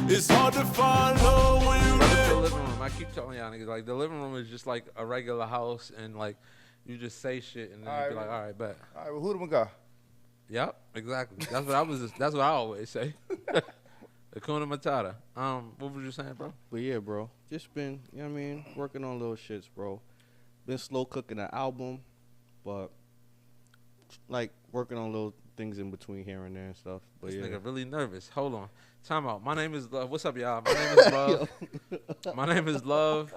It's hard to find love when you Welcome to the living room. I keep telling y'all niggas, like, the living room is just like a regular house, and like you just say shit, and then you be like, all right, bet. All right, well, who the guy? Yep, exactly. That's what I was. That's what I always say. Hakuna Matata. What was you saying, bro? But yeah, bro, just been, you know what I mean, working on little shits, bro. Been slow cooking an album, but like working on little things in between here and there and stuff. But This yeah, nigga really nervous. Hold on. Time out. My name is Love. What's up, y'all? My name is Love. My name is Love,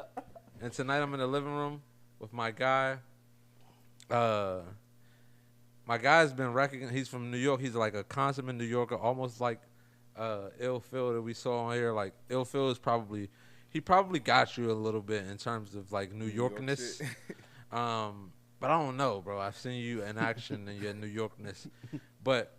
and tonight I'm in the living room with my guy. My guy's been recognized. He's from New York. He's like a consummate New Yorker, almost like Ill Phil that we saw on here. Like Ill Phil is probably, he probably got you a little bit in terms of like New Yorkness. But I don't know, bro. I've seen you in action and your New Yorkness. But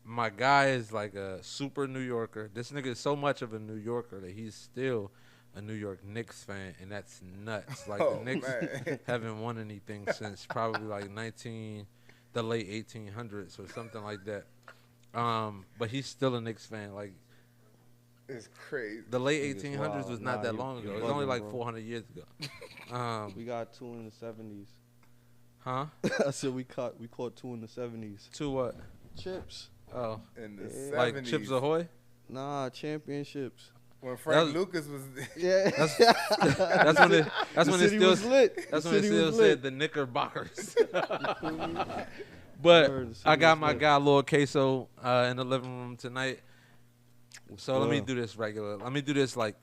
my guy is like a super New Yorker. This nigga is so much of a New Yorker that he's still a New York Knicks fan, and that's nuts. Like the Knicks haven't won anything since probably like the late 1800s or something like that. But he's still a Knicks fan. Like It's crazy. the late Niggas 1800s wild. was not that you- long ago. you It was only bugging, like bro. 400 years ago. We got 2 in the 70s. Huh? I said we caught 2 in the 70s. To what? Chips. Oh, In the Yeah. 70s. like Chips Ahoy? Nah, championships. When Frank was- Lucas was. Yeah. That's when it. That's when it city still. was lit. That's The when it city still was said lit. the Knickerbockers. Word, But the city I got was my lit. guy Lord Kayso in the living room tonight. So let me up? do this regular. Let me do this like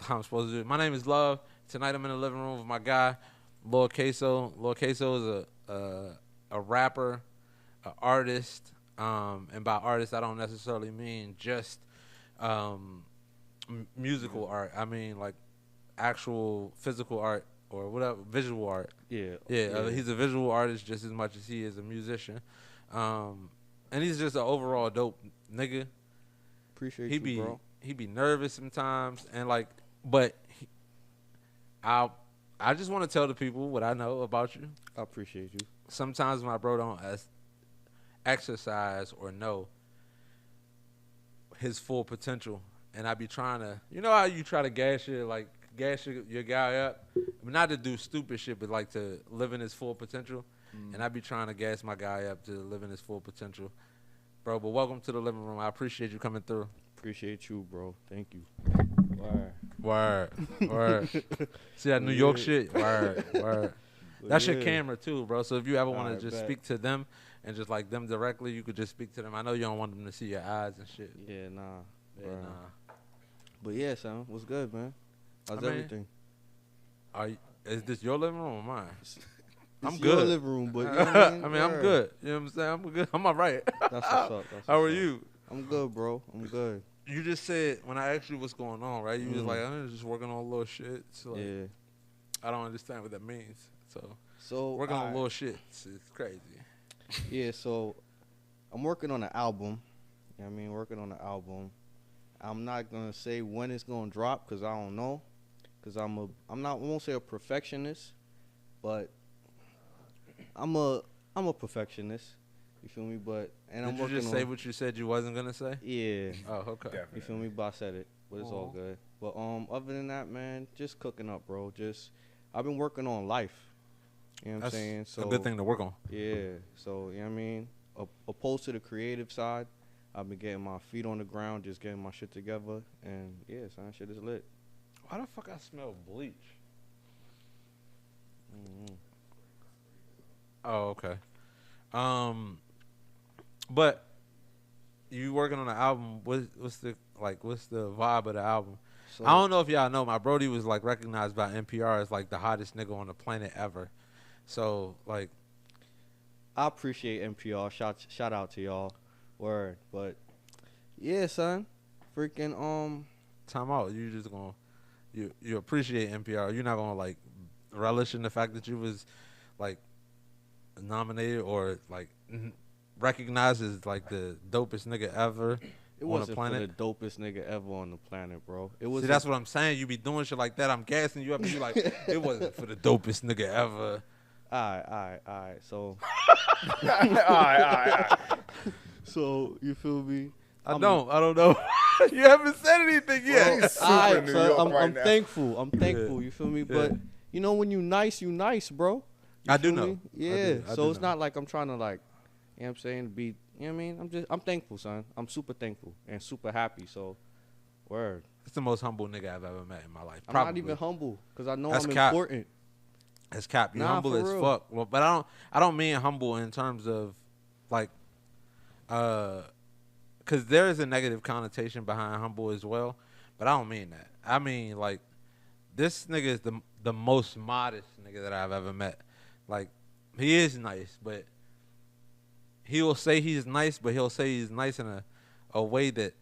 how I'm supposed to do it. My name is Love. Tonight I'm in the living room with my guy Lord Kayso. Lord Kayso is a rapper, an artist, and by artist I don't necessarily mean just musical art. I mean like actual physical art or whatever, visual art. Yeah. Yeah, he's a visual artist just as much as he is a musician. And he's just an overall dope nigga. Appreciate He you, be bro. he be nervous sometimes and like, but I just want to tell the people what I know about you. I appreciate you. Sometimes my bro don't exercise or know his full potential, and I be trying to, you know how you try to gas your guy up, but not to do stupid shit, but like to live in his full potential. And I be trying to gas my guy up to live in his full potential, bro. But welcome to the living room. I appreciate you coming through. Appreciate you, bro. Thank you. Word. Word. See that New York shit? Word. But That's your yeah. camera too, bro. So if you ever want Alright, to just bet. speak to them and just like them directly, you could just speak to them. I know you don't want them to see your eyes and shit. Yeah, nah. Yeah, Word. nah. But yeah, son, what's good, man? How's I mean, everything? Is this your living room or mine? I'm It's your good. living room, but you know what I mean? I mean, I'm Word. good. You know what I'm saying? I'm good. I'm all right. That's what's up. That's How are what's up. you? I'm good, bro. I'm good. You just said when I asked you what's going on, right? You was Mm. like, I'm just working on little shit. So like, Yeah. I don't understand what that means. So So working on alright. little shit, it's crazy. Yeah, so I'm working on an album. You know what I mean? Working on an album. I'm not gonna say when it's gonna drop because I don't know. Cause I won't say a perfectionist, but I'm a perfectionist. You feel me? But Did I'm you working just on. say what you said you wasn't gonna say? Yeah. Oh, okay. Definitely. You feel me? But I said it. But it's all Aw. good. But other than that, man, just cooking up, bro. I've been working on life. You know what That's I'm saying? So a good thing to work on. yeah. So you know what I mean? Opposed to the creative side, I've been getting my feet on the ground, just getting my shit together, and yeah, son, shit is lit. Why the fuck I smell bleach? Mm-hmm. Oh, okay. But you working on the album? What's the vibe of the album? So I don't know if y'all know, my Brody was like recognized by NPR as like the hottest nigga on the planet ever. So like, I appreciate NPR. Shout out to y'all. Word. But yeah, son, freaking time out. You just gonna you appreciate NPR. You're not gonna like relish in the fact that you was like nominated or like recognized as like the dopest nigga ever it on the wasn't for planet. the dopest nigga ever on the planet, bro. It was. See, that's what I'm saying. You be doing shit like that. I'm gassing you up, and you like, it wasn't for the dopest nigga ever. Alright. So, All right. so you feel me? I don't know. You haven't said anything yet. He's super Alright, New so York I'm right now. thankful. I'm thankful. You feel me? But you know when you nice, bro. You I do feel know. me? I Yeah. do So it's know. not like I'm trying to like, you know what I'm saying, be, you know what I mean? I'm thankful, son. I'm super thankful and super happy. So, word. It's the most humble nigga I've ever met in my life. I'm Probably. not even humble because I know That's I'm cap. important. That's cap. You're Nah, humble for as real. fuck. Well, but I don't mean humble in terms of like, because there is a negative connotation behind humble as well. But I don't mean that. I mean like, this nigga is the most modest nigga that I've ever met. Like, he is nice, but he will say he's nice, but he'll say he's nice in a way that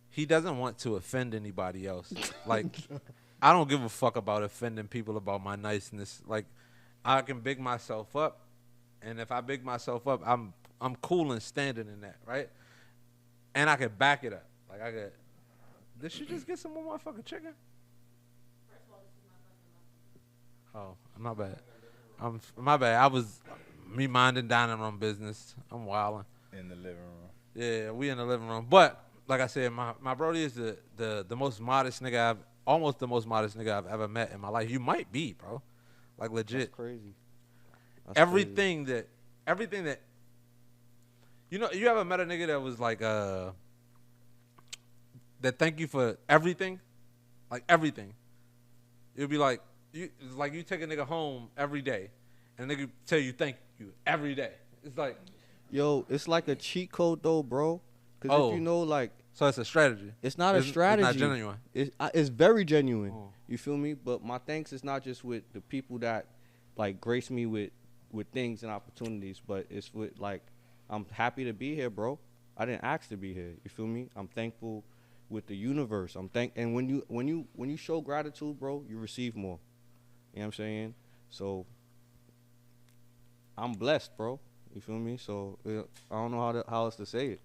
he doesn't want to offend anybody else. Like, I don't give a fuck about offending people about my niceness. Like, I can big myself up, and if I big myself up, I'm cool and standing in that, right? And I can back it up. Like, I could. Did she just get some more motherfucking chicken? Oh, my bad. My bad. I was me minding dining room business. I'm wilding. In the living room. Yeah, we in the living room. But like I said, my brody is the most modest nigga almost the most modest nigga I've ever met in my life. You might be, bro. Like, legit. That's crazy. That's Everything that you know, you ever met a nigga that was like that thank you for everything? Like, everything. It would be like you take a nigga home every day and a nigga tell you thank you every day. It's like, Yo, it's like a cheat code though, bro. Because if you know, like, so it's a strategy. it's not a strategy. It's not genuine. It's very genuine. Oh. You feel me? But my thanks is not just with the people that like grace me with things and opportunities, but it's with like, I'm happy to be here, bro. I didn't ask to be here. You feel me? I'm thankful with the universe. And when you show gratitude, bro, you receive more. You know what I'm saying? So I'm blessed, bro. You feel me? So I don't know how else to say it.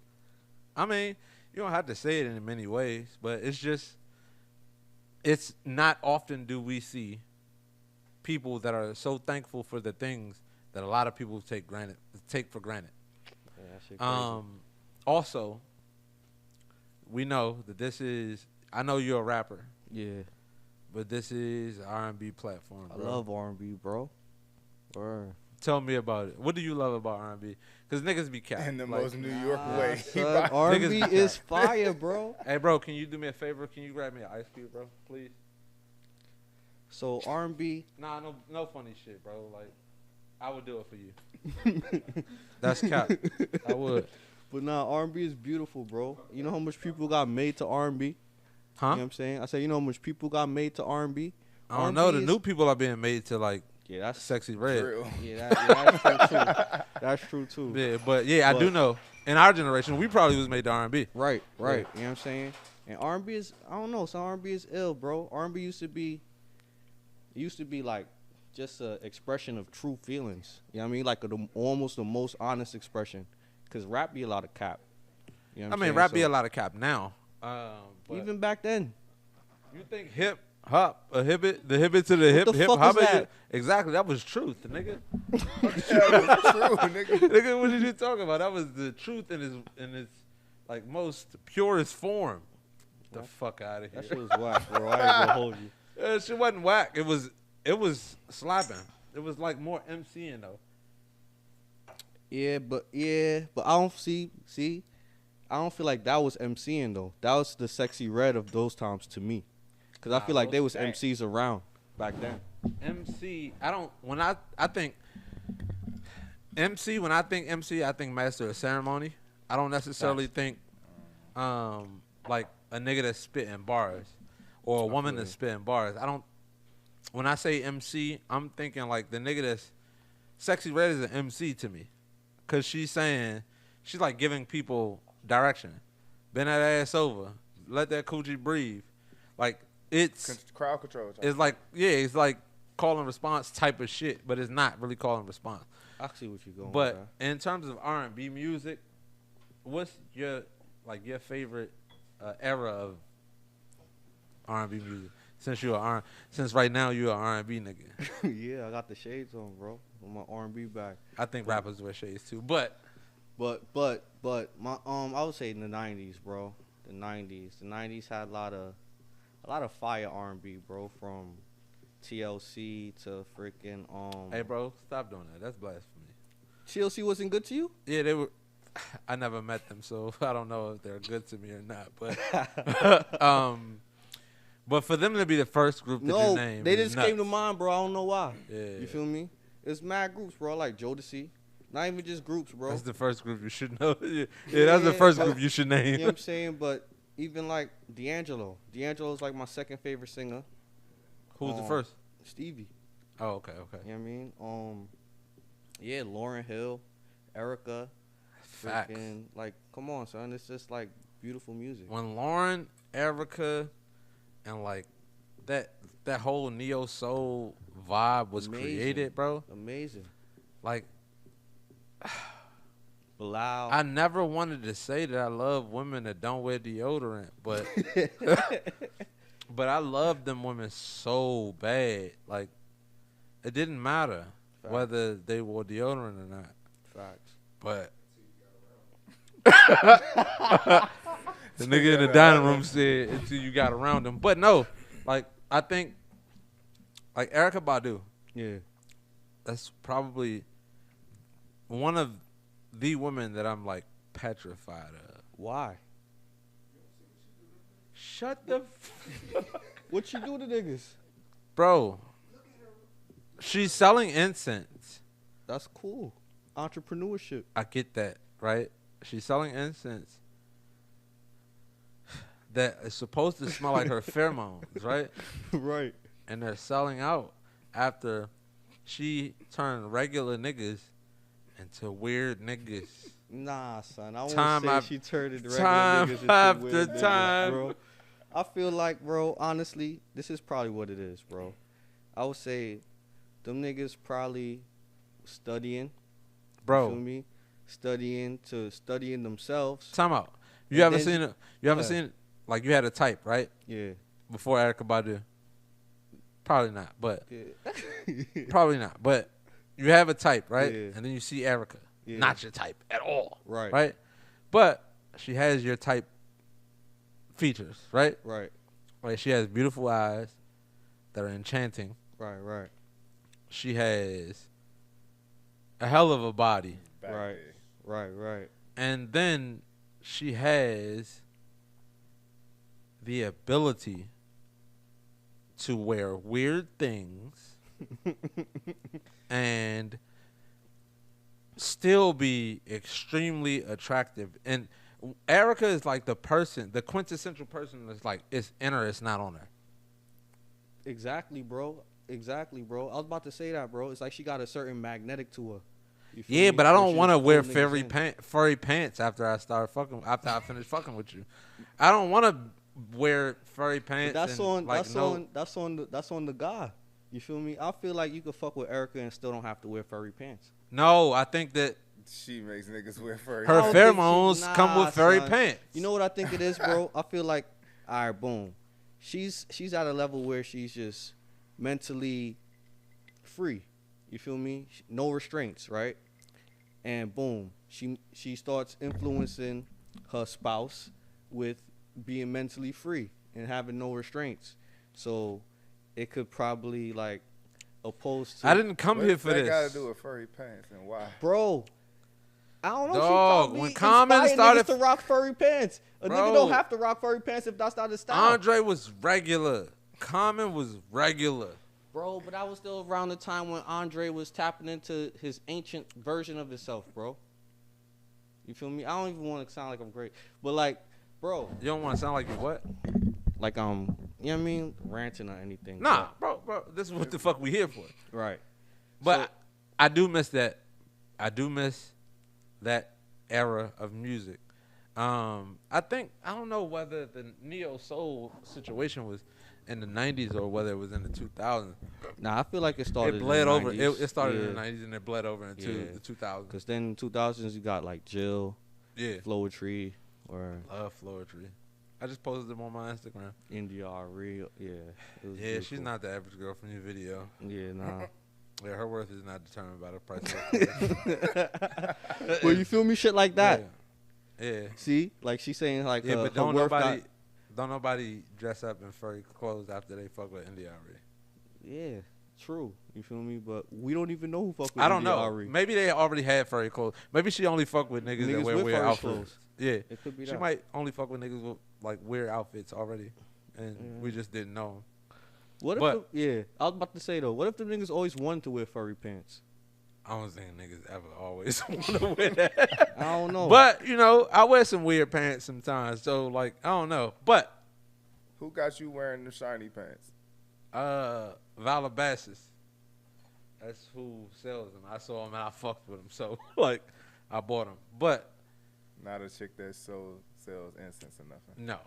I mean, you don't have to say it in many ways, but it's not often do we see people that are so thankful for the things that a lot of people take for granted. Yeah, that shit crazy. Also, we know that I know you're a rapper, Yeah, but this is R&B platform, I bro. love R&B, bro. Word. Tell me about it. What do you love about R&B? Because niggas be capping. In the Like, most New York way. Son, R&B is fire, bro. hey, bro, can you do me a favor? Can you grab me an ice cube, bro, please? So R&B, Nah, no funny shit, bro. Like, I would do it for you. That's cap. I would. but nah, R&B is beautiful, bro. You know how much people got made to R&B? Huh? You know what I'm saying? I said, you know how much people got made to R&B? I don't know. The new people are being made to, like, Yeah, that's sexy red. True. that's true too. That's true too. Yeah, but yeah, I do know. In our generation, we probably was made to R&B. Right. You know what I'm saying? And R&B is, I don't know, some R&B is ill, bro. R&B used to be like just an expression of true feelings. You know what I mean? Like almost the most honest expression. Because rap be a lot of cap. You know what I'm saying? rap be So, a lot of cap now. But even back then. you think hip hop, the hip to the hip, the hip fuck hop? was that? Exactly, that was truth, nigga. That was true, nigga. Nigga, what did you talking about? That was the truth in its like most purest form. Get the fuck out of here. That shit was whack, bro. I ain't gonna hold you. That shit wasn't whack. It was slapping. It was like more MCing though. Yeah, but I don't I don't feel like that was MCing though. That was the sexy red of those times to me. Cause I feel like they was MCs around back then. MC, when I think MC, I think master of ceremony. I don't necessarily think like a nigga that's spitting bars or a woman that's spitting bars. When I say MC, I'm thinking like the nigga that's Sexy Red is an MC to me. Cause she's like giving people direction. Bend that ass over. Let that coochie breathe. Like it's Crowd control. it's like call and response type of shit, but it's not really call and response. I see what you're going But with, in terms of R&B music, what's your favorite era of R&B music? Since right now you're an R&B nigga. yeah, I got the shades on, bro. With my R&B back. I think rappers wear shades too, but But my I would say in the 90s, bro. The '90s. The '90s had a lot of fire R&B, bro. From TLC to freaking Hey, bro, stop doing that. That's blasphemy. TLC wasn't good to you? Yeah, they were. I never met them, so I don't know if they're good to me or not. But but for them to be the first group that No, you name, they is just came to nuts. mind, bro. I don't know why. Yeah, You feel me? It's mad groups, bro. Like Jodeci. Not even just groups, bro. That's the first group you should know. yeah, Yeah, that's the yeah, first but- group you should name. You know what I'm saying? But even like D'Angelo. D'Angelo's like my second favorite singer. Who's the first? Stevie. Oh, okay, okay. You know what I mean? Yeah, Lauryn Hill, Erica. Facts. Freaking, like, come on, son. It's just like beautiful music. When Lauren, Erica, and like that whole neo soul vibe was Amazing. created, bro. Amazing. Like, Bilal. I never wanted to say that I love women that don't wear deodorant, but but I love them women so bad. Like, it didn't matter Facts. whether they wore deodorant or not. Facts. But the nigga in the dining room said until you got around them. But no, like, I think like Erykah Badu, Yeah. that's probably one of the women that I'm like petrified of. Why? Shut the What you do to niggas? bro. She's selling incense. That's cool. Entrepreneurship. I get that, right? She's selling incense that is supposed to smell like her pheromones, right? Right. And they're selling out after she turned regular niggas into weird niggas. Nah, son. I won't Time say af- she turned it regular time niggas into after weird niggas, time. bro. I feel like, bro, honestly, this is probably what it is, bro. I would say them niggas probably studying. You feel Bro, me? Studying themselves. time out. You And ever then- seen it? You ever What? seen like you had a type, right? Yeah. Before Erykah Badu? Probably not, but Yeah. probably not. But you have a type, right? Yeah. And then you see Erykah. Yeah. Not your type at all. Right. Right? But she has your type features, right? Right. Like, she has beautiful eyes that are enchanting. Right. Right. She has a hell of a body. Back Right. there. Right. Right. And then she has the ability to wear weird things and still be extremely attractive. And Erica is like the quintessential person that's like, it's in her, it's not on her. Exactly, bro. Exactly, bro. I was about to say that, bro. It's like she got a certain magnetic to her. You feel Yeah, me? but I don't Which want to is wear pulling niggas in. furry pants after I finish fucking with you. I don't want to wear furry But pants. that's and, on. like, That's on the guy. You feel me? I feel like you could fuck with Erica and still don't have to wear furry pants. No, I think that She makes niggas wear furry. her I don't think she- pheromones come nah, with furry son. pants. You know what I think it is, bro? I feel like, all right, boom. She's at a level where she's just mentally free. You feel me? No restraints, right? And boom, she starts influencing her spouse with being mentally free and having no restraints. So it could probably like opposed to I didn't come here for What this. got to do with furry pants and why? bro. I don't know. Dog, she probably when Common inspired started- niggas to rock furry pants. A Bro. nigga don't have to rock furry pants if that's not his style. Andre was regular. Common was regular. Bro, but that was still around the time when Andre was tapping into his ancient version of himself, bro. You feel me? I don't even want to sound like I'm great, but like, bro, You don't want to sound like you what? like you know what I mean, ranting or anything. Nah, bro. This is what the fuck we here for. but- right. But So- I do miss that. I do miss that era of music. I think I don't know whether the neo soul situation was in the 90s or whether it was in the 2000s. Nah, I feel like it started. It bled in the over. 90s. It started in Yeah. the 90s and it bled over into Yeah. the 2000s. Cause then in 2000s you got like Jill, Yeah, Floetry, or love Floetry. I just posted them on my Instagram. NDR Real. Yeah. It was Yeah, she's beautiful. not the average girl from your video. Yeah, nah. Yeah, her worth is not determined by the price. Of Well, you feel me? Shit like that. Yeah. Yeah. See, like she's saying like Yeah, her, but her don't worth nobody dress up in furry clothes after they fuck with India Ari. Yeah, true. You feel me? But we don't even know who fuck with I don't India know. Ari. Maybe they already had furry clothes. Maybe she only fuck with niggas that Niggas wear with weird furry outfits. clothes. Yeah, It could be she that. might only fuck with niggas with like weird outfits already, and we just didn't know. What But- if I was about to say though, what if the niggas always wanted to wear furry pants? I don't think niggas ever always want to wear that. I don't know. But you know, I wear some weird pants sometimes. So like, I don't know. But Who got you wearing the shiny pants? Valabassis, that's who sells them. I saw him and I fucked with him. So like, I bought them. But Not a chick that sells incense or nothing. no,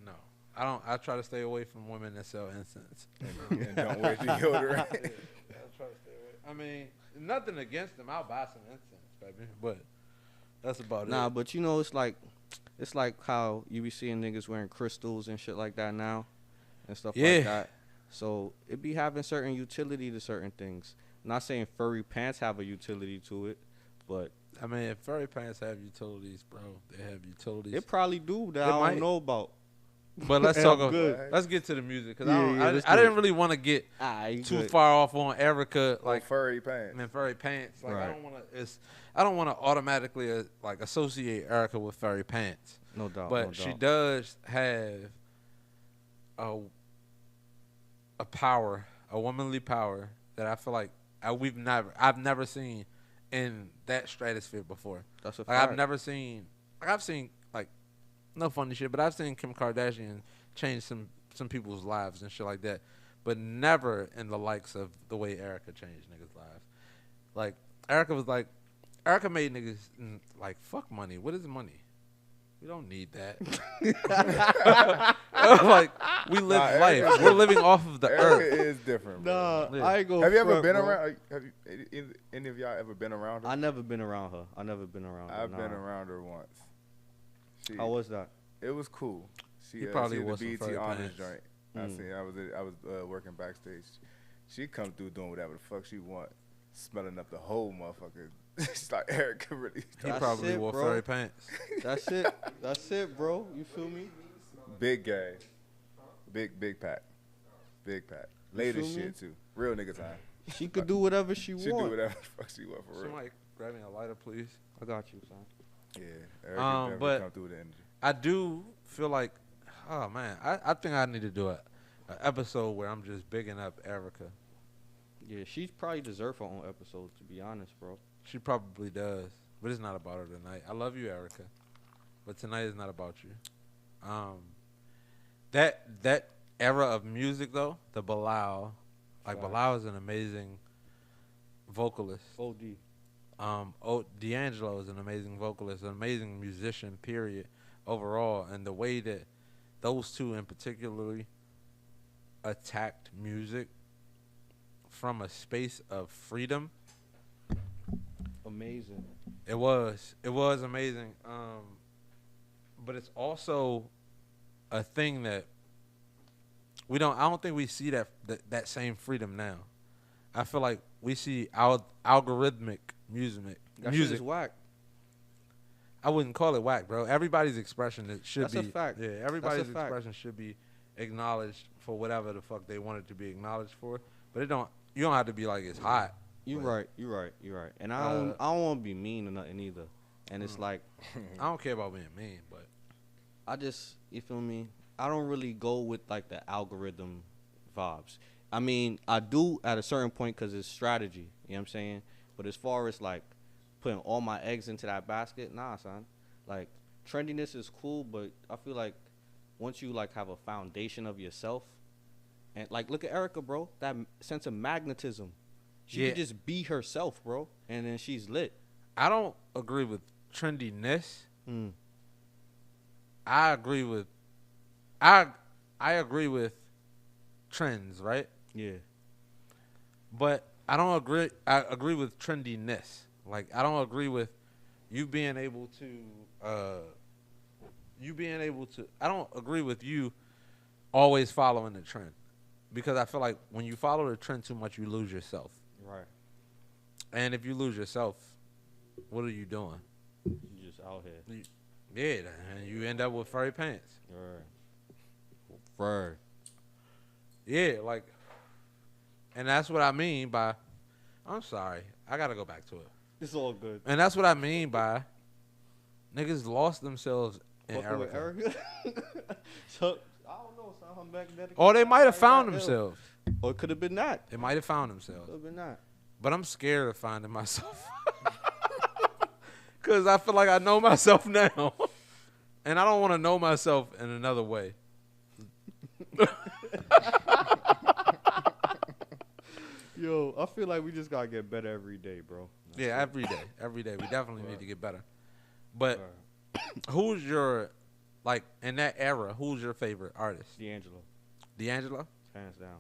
no. I don't. I try to stay away from women that sell incense. And don't wear deodorant. I try to stay away. I mean, nothing against them. I'll buy some incense, baby. But that's about it. Nah, but you know, it's like how you be seeing niggas wearing crystals and shit like that now, and stuff Yeah. like that. So it be having certain utility to certain things. Not saying furry pants have a utility to it, but I mean, if furry pants have utilities, bro, they have utilities. it probably do that It I might. don't know about. But let's And talk. I'm good. Let's get to the music because Yeah, let's I do didn't it. really want to get You too good. far off on Erica, Like like furry pants. and furry pants. Like Right. I don't want to automatically like associate Erica with furry pants. No doubt. But no she doubt. does have a power, a womanly power that I feel like I've never seen in that stratosphere before. That's a Like fact. I've seen like no funny shit, but I've seen Kim Kardashian change some people's lives and shit like that, but never in the likes of the way Erica changed niggas' lives. Like Erica made niggas like fuck money. What is money? We don't need that. Like we live Nah, life. Erica- We're living off of the Erica earth. is different, bro. Nah, Yeah. I ain't go. Have you ever front, been bro. around? Have you, any of y'all ever been around her? I never been around her. I never been around her. I've nah. been around her once. She, How was that? It was cool. She He probably she wore had some the BT furry Honors pants. joint. I was working backstage. She come through doing whatever the fuck she want, smelling up the whole motherfucker. It's like Erica really. He That's probably it, wore bro. furry pants. That's it. That's it, bro. You feel me? Big gay, big pack, latest feel me? shit too. Real nigga time. She could do whatever she She do want. whatever the fuck she want for real. Somebody grab me a lighter, please. I got you, son. Yeah, Erica definitely but- come through with the energy. I do feel like, oh man, I think I need to do a episode where I'm just bigging up Erica. Yeah, she probably deserve her own episode, to be honest, bro. She probably does, but it's not about her tonight. I love you, Erica, but tonight is not about you. That era of music though, the Bilal, like Facts. Bilal is an amazing vocalist. OD. D'Angelo is an amazing vocalist, an amazing musician, period, overall. And the way that those two in particularly attacked music from a space of freedom, Amazing. it was amazing. But it's also a thing that I don't think we see that same freedom now. I feel like we see algorithmic music. That shit is whack. I wouldn't call it whack, bro. Everybody's expression should That's be a fact. Yeah, That's everybody's a fact. expression should be acknowledged for whatever the fuck they want it to be acknowledged for. But you don't have to be like it's hot. You But right. And I don't want to be mean or nothing either. And it's like I don't care about being mean, but I just, you feel me? I don't really go with like the algorithm vibes. I mean, I do at a certain point because it's strategy. You know what I'm saying? But as far as like putting all my eggs into that basket, nah, son. Like trendiness is cool, but I feel like once you like have a foundation of yourself, and like look at Erica, bro. That sense of magnetism. She Yeah. could just be herself, bro, and then she's lit. I don't agree with trendiness. Mm. I agree with trends, right? Yeah. But I don't agree. I agree with trendiness. Like I don't agree with you being able to. I don't agree with you always following the trend, because I feel like when you follow the trend too much, you lose yourself. Right. And if you lose yourself, what are you doing? You just out here. Yeah, and you end up with furry pants. Right. Fur. Yeah, like, and that's what I mean by. I'm sorry, I gotta go back to it. It's all good. And that's what I mean by niggas lost themselves in Fucking with Erica. Erica. So I don't know. Some magnetic. Or they might have found Ill. themselves. Or it could have been that. They might have found themselves. Could have been that. But I'm scared of finding myself. Because I feel like I know myself now. And I don't want to know myself in another way. Yo, I feel like we just gotta get better every day, bro. Yeah, every day. Every day. We definitely need to get better. But Right. who's your, like, in that era, who's your favorite artist? D'Angelo, D'Angelo? hands down.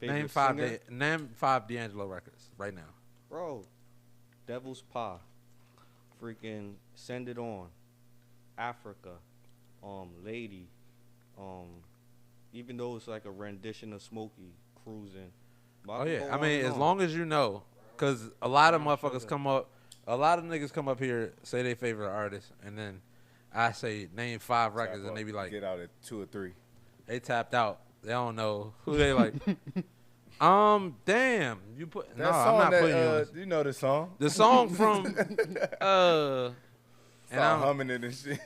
Name Favorite singer? name 5 D'Angelo records right now. Bro, Devil's Pie, freaking Send It On, Africa, Lady, even though it's like a rendition of Smokey, Cruising. But Oh can yeah, go I on mean, and as on. long as you know, because a lot of Brown motherfuckers sugar. come up, a lot of niggas come up here, say they favorite artist, and then I say name 5 records, Tap and they up, be like, get out at 2 or 3. they tapped out. They don't know who they like. Damn, you put That no, I'm song not that, putting you on. you know the song. The song from and Start I'm, humming it and shit.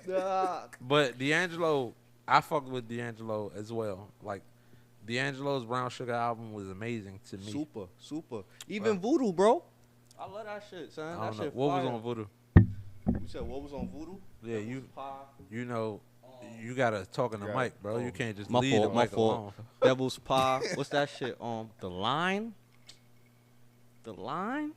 but D'Angelo, I fucked with D'Angelo as well. Like D'Angelo's Brown Sugar album was amazing to me. Super. Even Voodoo, bro. I love that shit, son. I That don't know shit what fire. was on Voodoo. You said what was on Voodoo? Yeah, Devil's you Pie. you know, you gotta talk in the Yeah. mic, bro. You can't just My leave fault, the my mic fault. alone. Devil's Pie. What's that shit? The Line? The Line?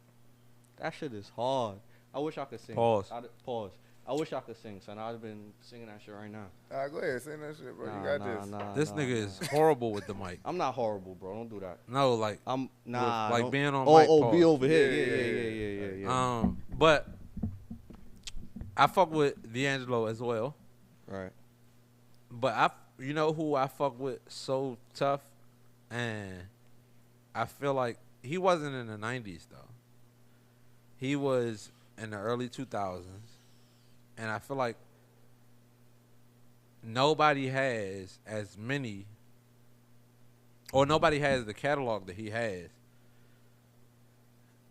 That shit is hard. I wish I could sing. Pause. Pause. I wish I could sing, son. I'd have been singing that shit right now. All right, go ahead, sing that shit, bro. Nah, you got nah, this. nah, This nah, nigga nah. is horrible with the mic. I'm not horrible, bro. Don't do that. No, like I'm nah. like don't- being on oh, mic, oh, pause. be over here. Yeah, Yeah. but I fuck with D'Angelo as well. Right. But you know who I fuck with so tough, and I feel like he wasn't in the '90s though. He was in the early 2000s, and I feel like nobody has as many, or nobody has the catalog that he has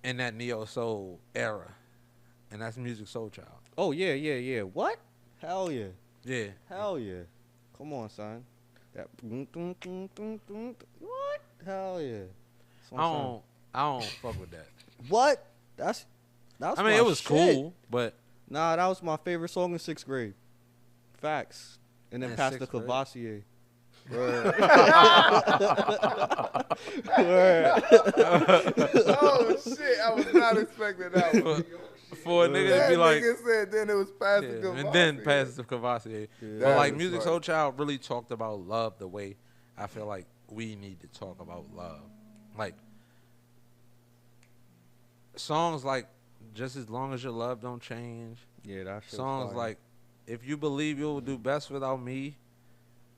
in that neo soul era, and that's Music Soul Child. Oh yeah. What? Hell yeah. Yeah, Hell yeah. Come on, son. That what? Hell yeah. That's what I'm saying. I don't fuck with that. What? That was I mean, my it was shit. cool, but Nah, that was my favorite song in 6th grade. Facts. And then In Pastor 6th grade? Cavassier. Word. Word. Oh shit! I was not expecting that one. for a nigga to That be like, nigga said then it was Pastor yeah, Cavassier. and then Pastor Cavassier. Yeah. But That like was Music funny. Soul Child really talked about love the way I feel like we need to talk about love. Like songs like Just As Long As Your Love Don't Change. Yeah, that shit. Songs like If You Believe You'll Do Best Without Me.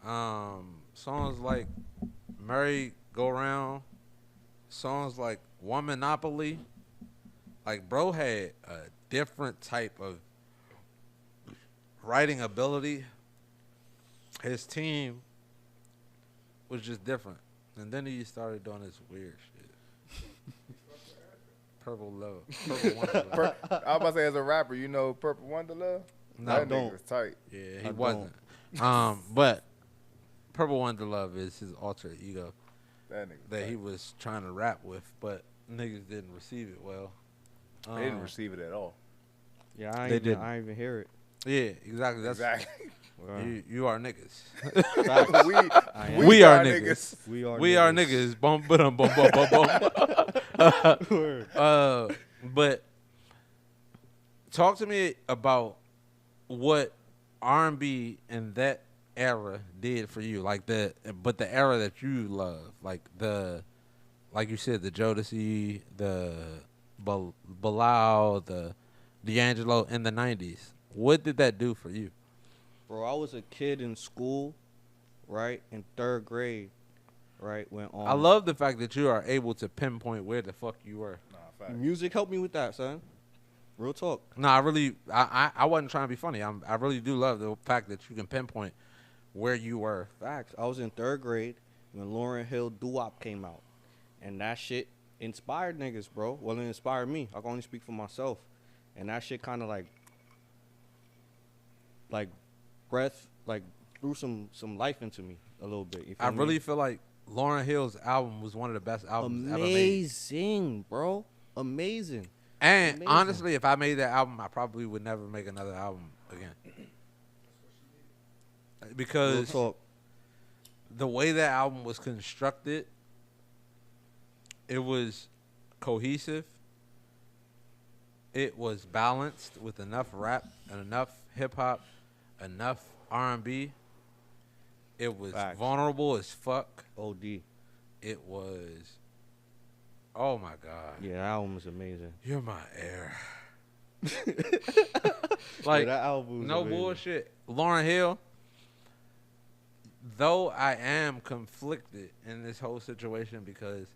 Songs like Merry Go Round. Songs like One Monopoly. Like bro had a different type of writing ability. His team was just different. And then he started doing this weird shit. Purple Love. Purple Wonderlove. I was about to say, as a rapper, you know Purple Wonderlove? No, That don't. nigga was tight. Yeah, I he wasn't. But Purple Wonderlove is his alter ego That nigga. that tight. he was trying to rap with, but niggas didn't receive it well. They didn't receive it at all. Yeah, I They ain't didn't. even hear it. Yeah, exactly. That's Exactly. you are niggas. Facts. We are niggas. We are We are niggas. Bum bum bum bum bum bum. But talk to me about what R&B in that era did for you, like the era that you love, like you said, the Jodeci, the Bilal, the D'Angelo in the '90s. What did that do for you? Bro, I was a kid in school, right, in 3rd grade, right, when I love the fact that you are able to pinpoint where the fuck you were. Nah, fact. music helped me with that, son. Real talk. No, I wasn't trying to be funny. I really do love the fact that you can pinpoint where you were. Facts. I was in 3rd grade when Lauryn Hill Doo-Wop came out. And that shit inspired niggas, bro. Well, it inspired me. I can only speak for myself. And that shit kind of like threw some life into me a little bit. You feel I me? really feel like Lauryn Hill's album was one of the best albums ever made. Amazing, bro. Amazing. And Amazing. honestly, if I made that album, I probably would never make another album again. Real Because talk. the way that album was constructed, it was cohesive. It was balanced with enough rap and enough hip hop, enough R&B. It was Facts. vulnerable as fuck. OD. It was, oh my God. Yeah, that album was amazing. You're my air. Yeah, Like, that album was no amazing. bullshit. Lauryn Hill, though I am conflicted in this whole situation because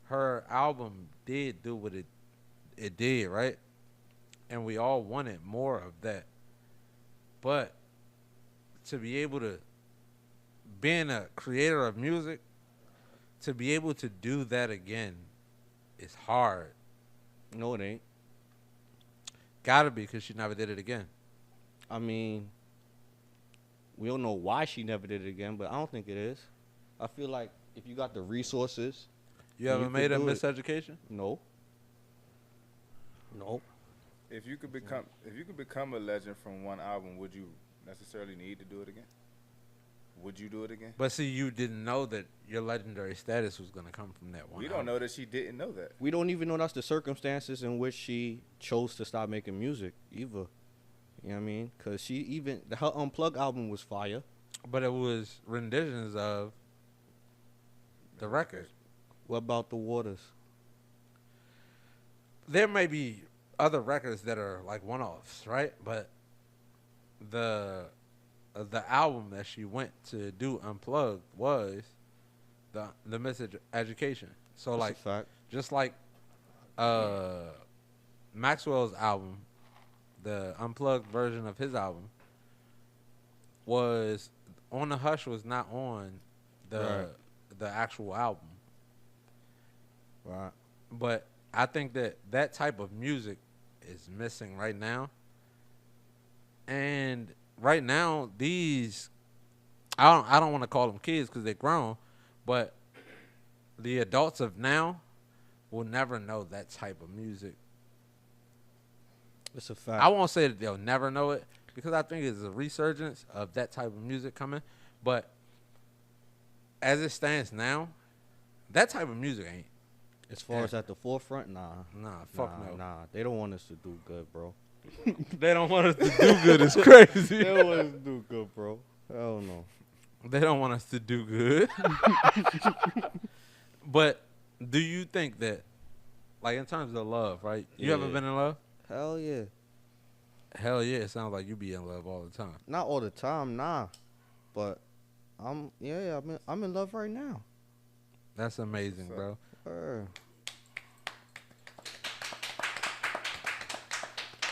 her album did do what it did, right? And we all wanted more of that. But to be able to, being a creator of music, to be able to do that again is hard. No, it ain't. Gotta be, because she never did it again. I mean, we don't know why she never did it again, but I don't think it is. I feel like if you got the resources, You You ever could made a do it. miseducation? no. No. If you could become a legend from one album, would you necessarily need to do it again? Would you do it again? But see, you didn't know that your legendary status was going to come from that one. We don't know that she didn't know that. We don't even know that's the circumstances in which she chose to stop making music, either. You know what I mean? Because her Unplugged album was fire. But it was renditions of the record. What about The Waters? There may be other records that are like one-offs, right? But the album that she went to do Unplugged was the message education. So That's like a fact. just like Maxwell's album, the Unplugged version of his album was On the Hush was not on the actual album. Right. But I think that type of music is missing right now. And right now, I don't want to call them kids because they're grown, but the adults of now will never know that type of music. It's a fact. I won't say that they'll never know it because I think it's a resurgence of that type of music coming. But as it stands now, that type of music ain't. As far as at the forefront, nah. Fuck nah, no. Nah, they don't want us to do good, bro. They don't want us to do good. It's crazy. They don't want us to do good, bro. Hell no. They don't want us to do good. But do you think that, like in terms of love, right? You ever Yeah. been in love? Hell yeah. Hell yeah. It sounds like you be in love all the time. Not all the time, nah. But I'm in love right now. That's amazing, bro.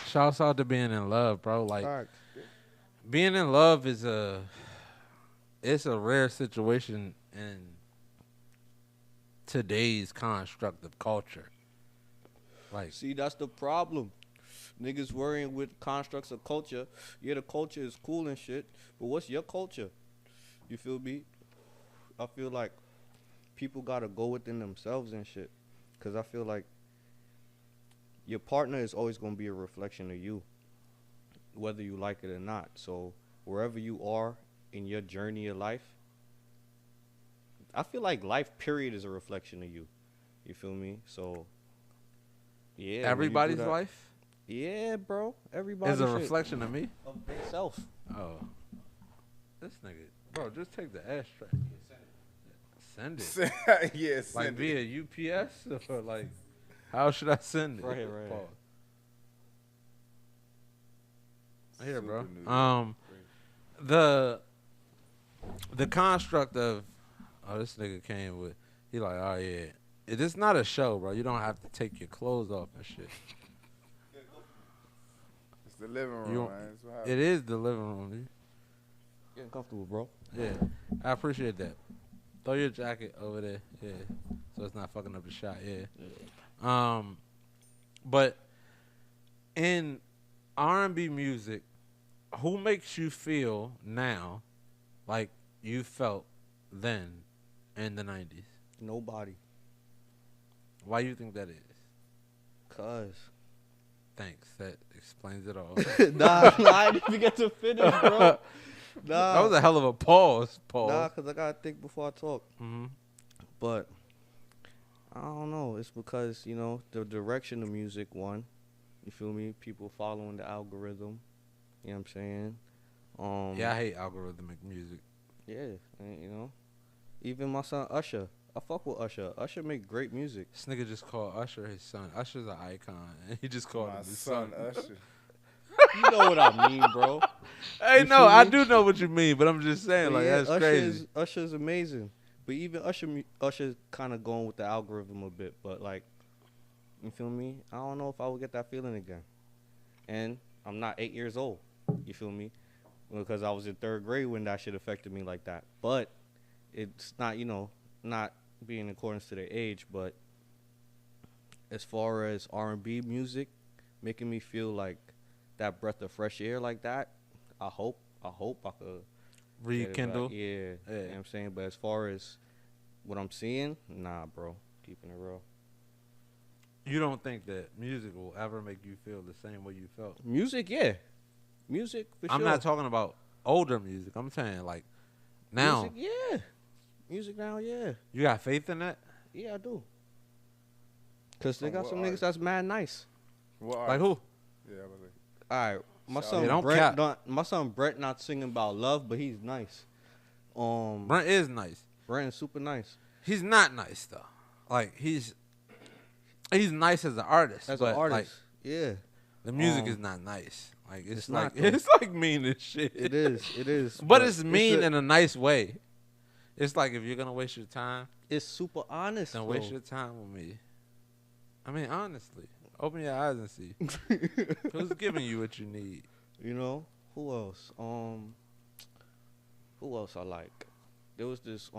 Shouts out to being in love, bro. Like Facts. being in love is it's a rare situation in today's construct of culture. Like, See, that's the problem. Niggas worrying with constructs of culture. Yeah, the culture is cool and shit, but what's your culture? You feel me? I feel like people gotta go within themselves and shit. Cause I feel like your partner is always gonna be a reflection of you, whether you like it or not. So wherever you are in your journey of life, I feel like life period is a reflection of you. You feel me? So yeah. when you do everybody's that- life Yeah, bro. Everybody is a reflection of me. of themselves. Oh. This nigga. Bro, just take the ashtray. Send it. Yeah, Like send it. via UPS or like, how should I send it? Right here, right here. Pause. Here, Super bro. new. The construct of this nigga came with, he like, oh yeah, it is not a show, bro. You don't have to take your clothes off and shit. the living room, You- man. That's what It is the living room, dude. Getting comfortable, bro. Yeah, I appreciate that. Throw your jacket over there, yeah, so it's not fucking up the shot, yeah. But in R&B music, who makes you feel now like you felt then in the 90s? Nobody. Why you think that is? Cause. Thanks, that explains it all. nah, I didn't even get to finish, bro. Nah. That was a hell of a pause, Paul. Nah, cause I gotta think before I talk. Mm-hmm. But I don't know. It's because the direction of music. One, you feel me? People following the algorithm. You know what I'm saying? Yeah, I hate algorithmic music. Yeah, and, even my son Usher. I fuck with Usher. Usher make great music. This nigga just called Usher his son. Usher's an icon, and he just called My him his son son. Usher. You know what I mean, bro. Hey, You no, feel I me? do know what you mean, but I'm just saying, But like, yeah, that's crazy. Usher's amazing. But even Usher's kind of going with the algorithm a bit. But like, you feel me? I don't know if I would get that feeling again. And I'm not 8 years old. You feel me? Because I was in 3rd grade when that shit affected me like that. But it's not, not being in accordance to their age. But as far as R&B music, making me feel like that breath of fresh air like that, I hope I could Rekindle. yeah, you know what I'm saying? But as far as what I'm seeing, nah, bro. Keeping it real. You don't think that music will ever make you feel the same way you felt? Music, yeah. Music, for sure. I'm not talking about older music. I'm saying, like, now. Music, yeah. Music now, yeah. You got faith in that? Yeah, I do. Because they On got what some art? niggas that's mad nice. What Like who? Yeah, I was like, All right. My Shout son out. Don't Brent cap. my son Brent not singing about love, but he's nice. Brent is nice. Brent is super nice. He's not nice, though. Like, he's nice as an artist. As but, an artist. like, Yeah. the music Um, is not nice. Like, it's it's like, not, though. it's like mean as shit. It is. But it's mean in a nice way. It's like, if you're going to waste your time, It's super honest. then though. waste your time with me. I mean, honestly, open your eyes and see. Who's giving you what you need? Who else? Who else I like? There was this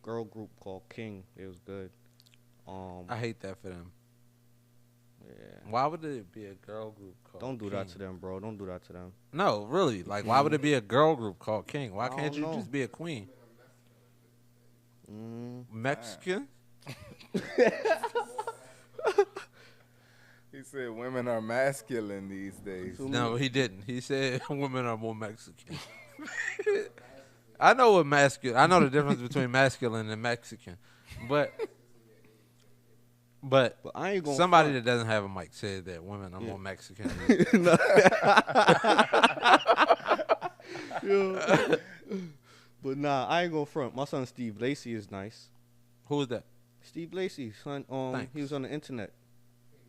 girl group called King. It was good. I hate that for them. Yeah. Why would it be a girl group called Don't do that King? to them, bro. Don't do that to them. No, really. Like, why would it be a girl group called King? Why I can't don't you know. just be a queen? Mm. Mexican? he said women are masculine these days. No, he didn't. He said women are more Mexican. I know what masculine. I know the difference between masculine and Mexican, but But I ain't gonna somebody front. that doesn't have a mic said that women are more Mexican. Yeah. But nah, I ain't gonna front. My son Steve Lacy is nice. Who is that? Steve Lacy, son. Thanks. He was on the internet.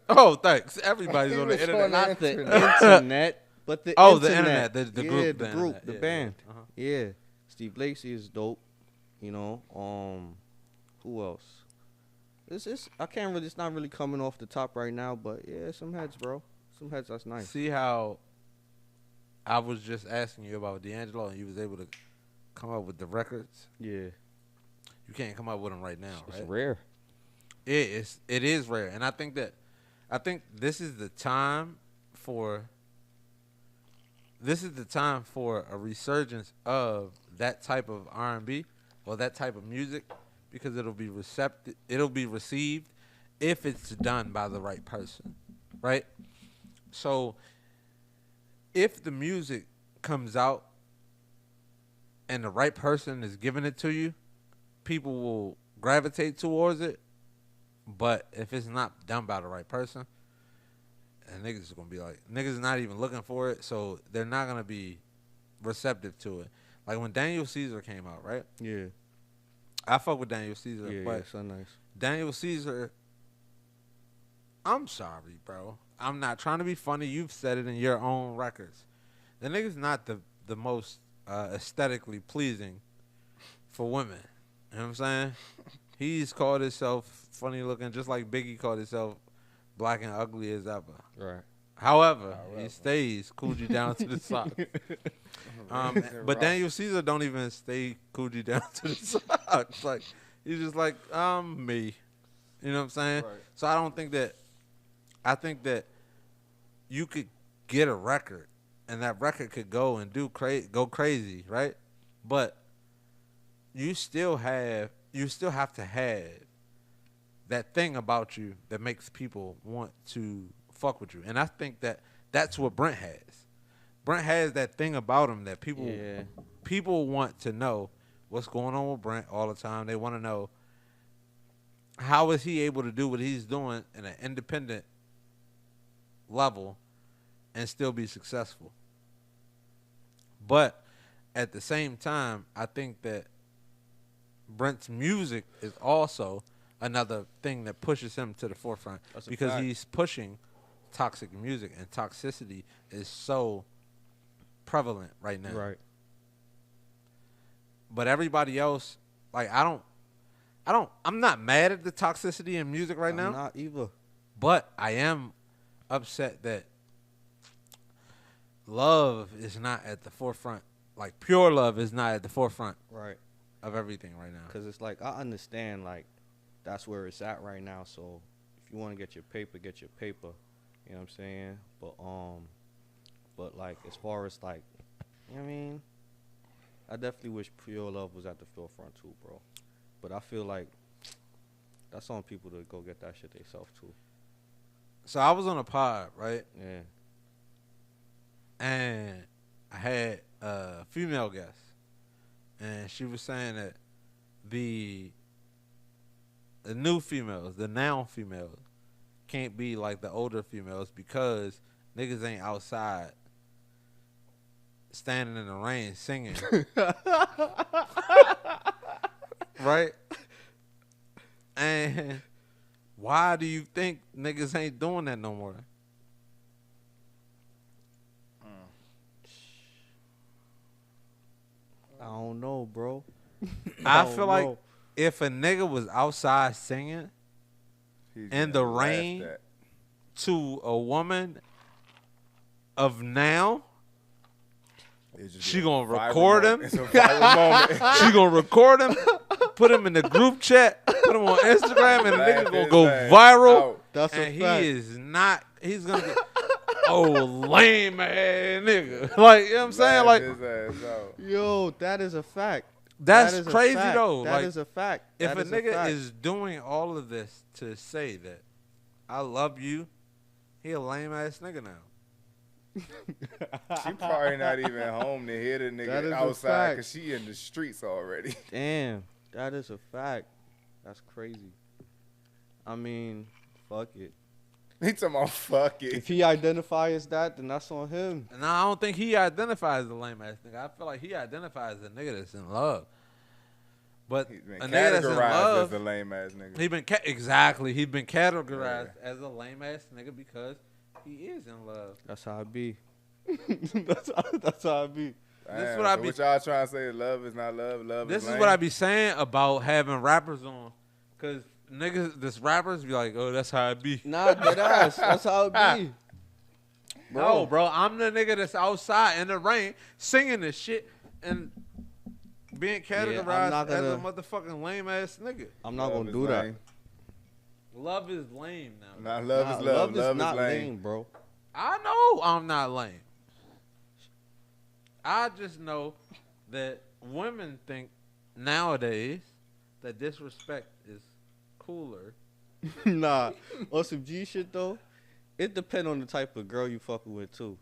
Oh, thanks. Everybody's He on the was internet. on the Not the internet. internet, but the Oh, internet. the internet, the yeah, group, the the group, internet. the Yeah, band. yeah. Uh-huh. Yeah, Steve Lacy is dope. Who else? I can't really. It's not really coming off the top right now, but yeah, some heads, bro. Some heads that's nice. See how I was just asking you about D'Angelo and you was able to come up with the records? Yeah, You can't come up with them right now, it's right? rare. It is rare, and I think this is the time for a resurgence of that type of R&B or that type of music, because it'll be received if it's done by the right person, right? So if the music comes out and the right person is giving it to you, people will gravitate towards it. But if it's not done by the right person, and niggas is gonna be like, niggas not even looking for it, so they're not gonna be receptive to it. Like when Daniel Caesar came out, right? Yeah, I fuck with Daniel Caesar, yeah, but so nice. Daniel Caesar, I'm sorry, bro. I'm not trying to be funny. You've said it in your own records. The nigga's not the most aesthetically pleasing for women. You know what I'm saying? He's called himself funny looking, just like Biggie called himself black and ugly as ever. Right. However, he stays Coogee down to the socks. But Ross. Daniel Caesar don't even stay Coogee down to the socks. Like he's just like me. You know what I'm saying? Right. So I don't think that. I think that you could get a record, and that record could go and go crazy, right? But you still have to have that thing about you that makes people want to fuck with you, and I think that that's what Brent has. Brent has that thing about him that people want to know what's going on with Brent all the time. They want to know how is he able to do what he's doing in an independent level and still be successful. But at the same time, I think that Brent's music is also another thing that pushes him to the forefront because he's pushing toxic music, and toxicity is so prevalent right now. Right. But everybody else, like I'm not mad at the toxicity in music right now. I'm not either. But I am upset that love is not at the forefront. Like pure love is not at the forefront Right. of everything right now. Because it's like, I understand, like, that's where it's at right now. So if you want to get your paper, get your paper. You know what I'm saying? But like, as far as like, you know what I mean? I definitely wish pure love was at the forefront too, bro. But I feel like that's on people to go get that shit themselves too. So I was on a pod, right? Yeah. And I had a female guest. And she was saying that the new females, the now females, can't be like the older females because niggas ain't outside standing in the rain singing. Right? And why do you think niggas ain't doing that no more? I don't know, bro. I feel like if a nigga was outside singing He's in the getting laughed rain at. to a woman of now, It's just she a gonna viral record moment. him. It's a viral moment. She gonna record him, put him in the group chat, put him on Instagram, and the Laugh nigga gonna his go ass viral. out. That's a And fact. he is not. He's gonna get lame ass nigga. Like you know what I'm saying? Laugh Like his ass out. Yo, that is a fact. that's That is a crazy fact. though. That Like is a fact. if That a is nigga fact. is doing all of this to say that I love you, he a lame ass nigga now. She probably not even home to hear the That is nigga a outside fact. because she in the streets already. Damn, that is a fact. That's crazy. I mean, fuck it. He talking about fuck If it. he identifies as that, then that's on him. And I don't think he identifies as a lame ass nigga. I feel like he identifies as a nigga that's in love. But He's been a nigga that's in categorized love, as a lame ass nigga. he been exactly. He's been categorized as a lame ass nigga because he is in love. That's how it be. that's how it be. This Damn, what I so be- what y'all trying to say? Love is not love. Love This is is lame? what I be saying about having rappers on, cause niggas, this rappers be like, oh, that's how it be. Nah, dead ass. That's how it be. No, bro, I'm the nigga that's outside in the rain singing this shit and being categorized not as a gonna- motherfucking lame ass nigga. I'm not Love gonna is do that. lame. Love is lame now. Nah, love Nah, is love. is Love not is lame. lame, bro. I know I'm not lame. I just know that women think nowadays that disrespect is cooler. Nah, on some G shit though, it depends on the type of girl you fucking with too.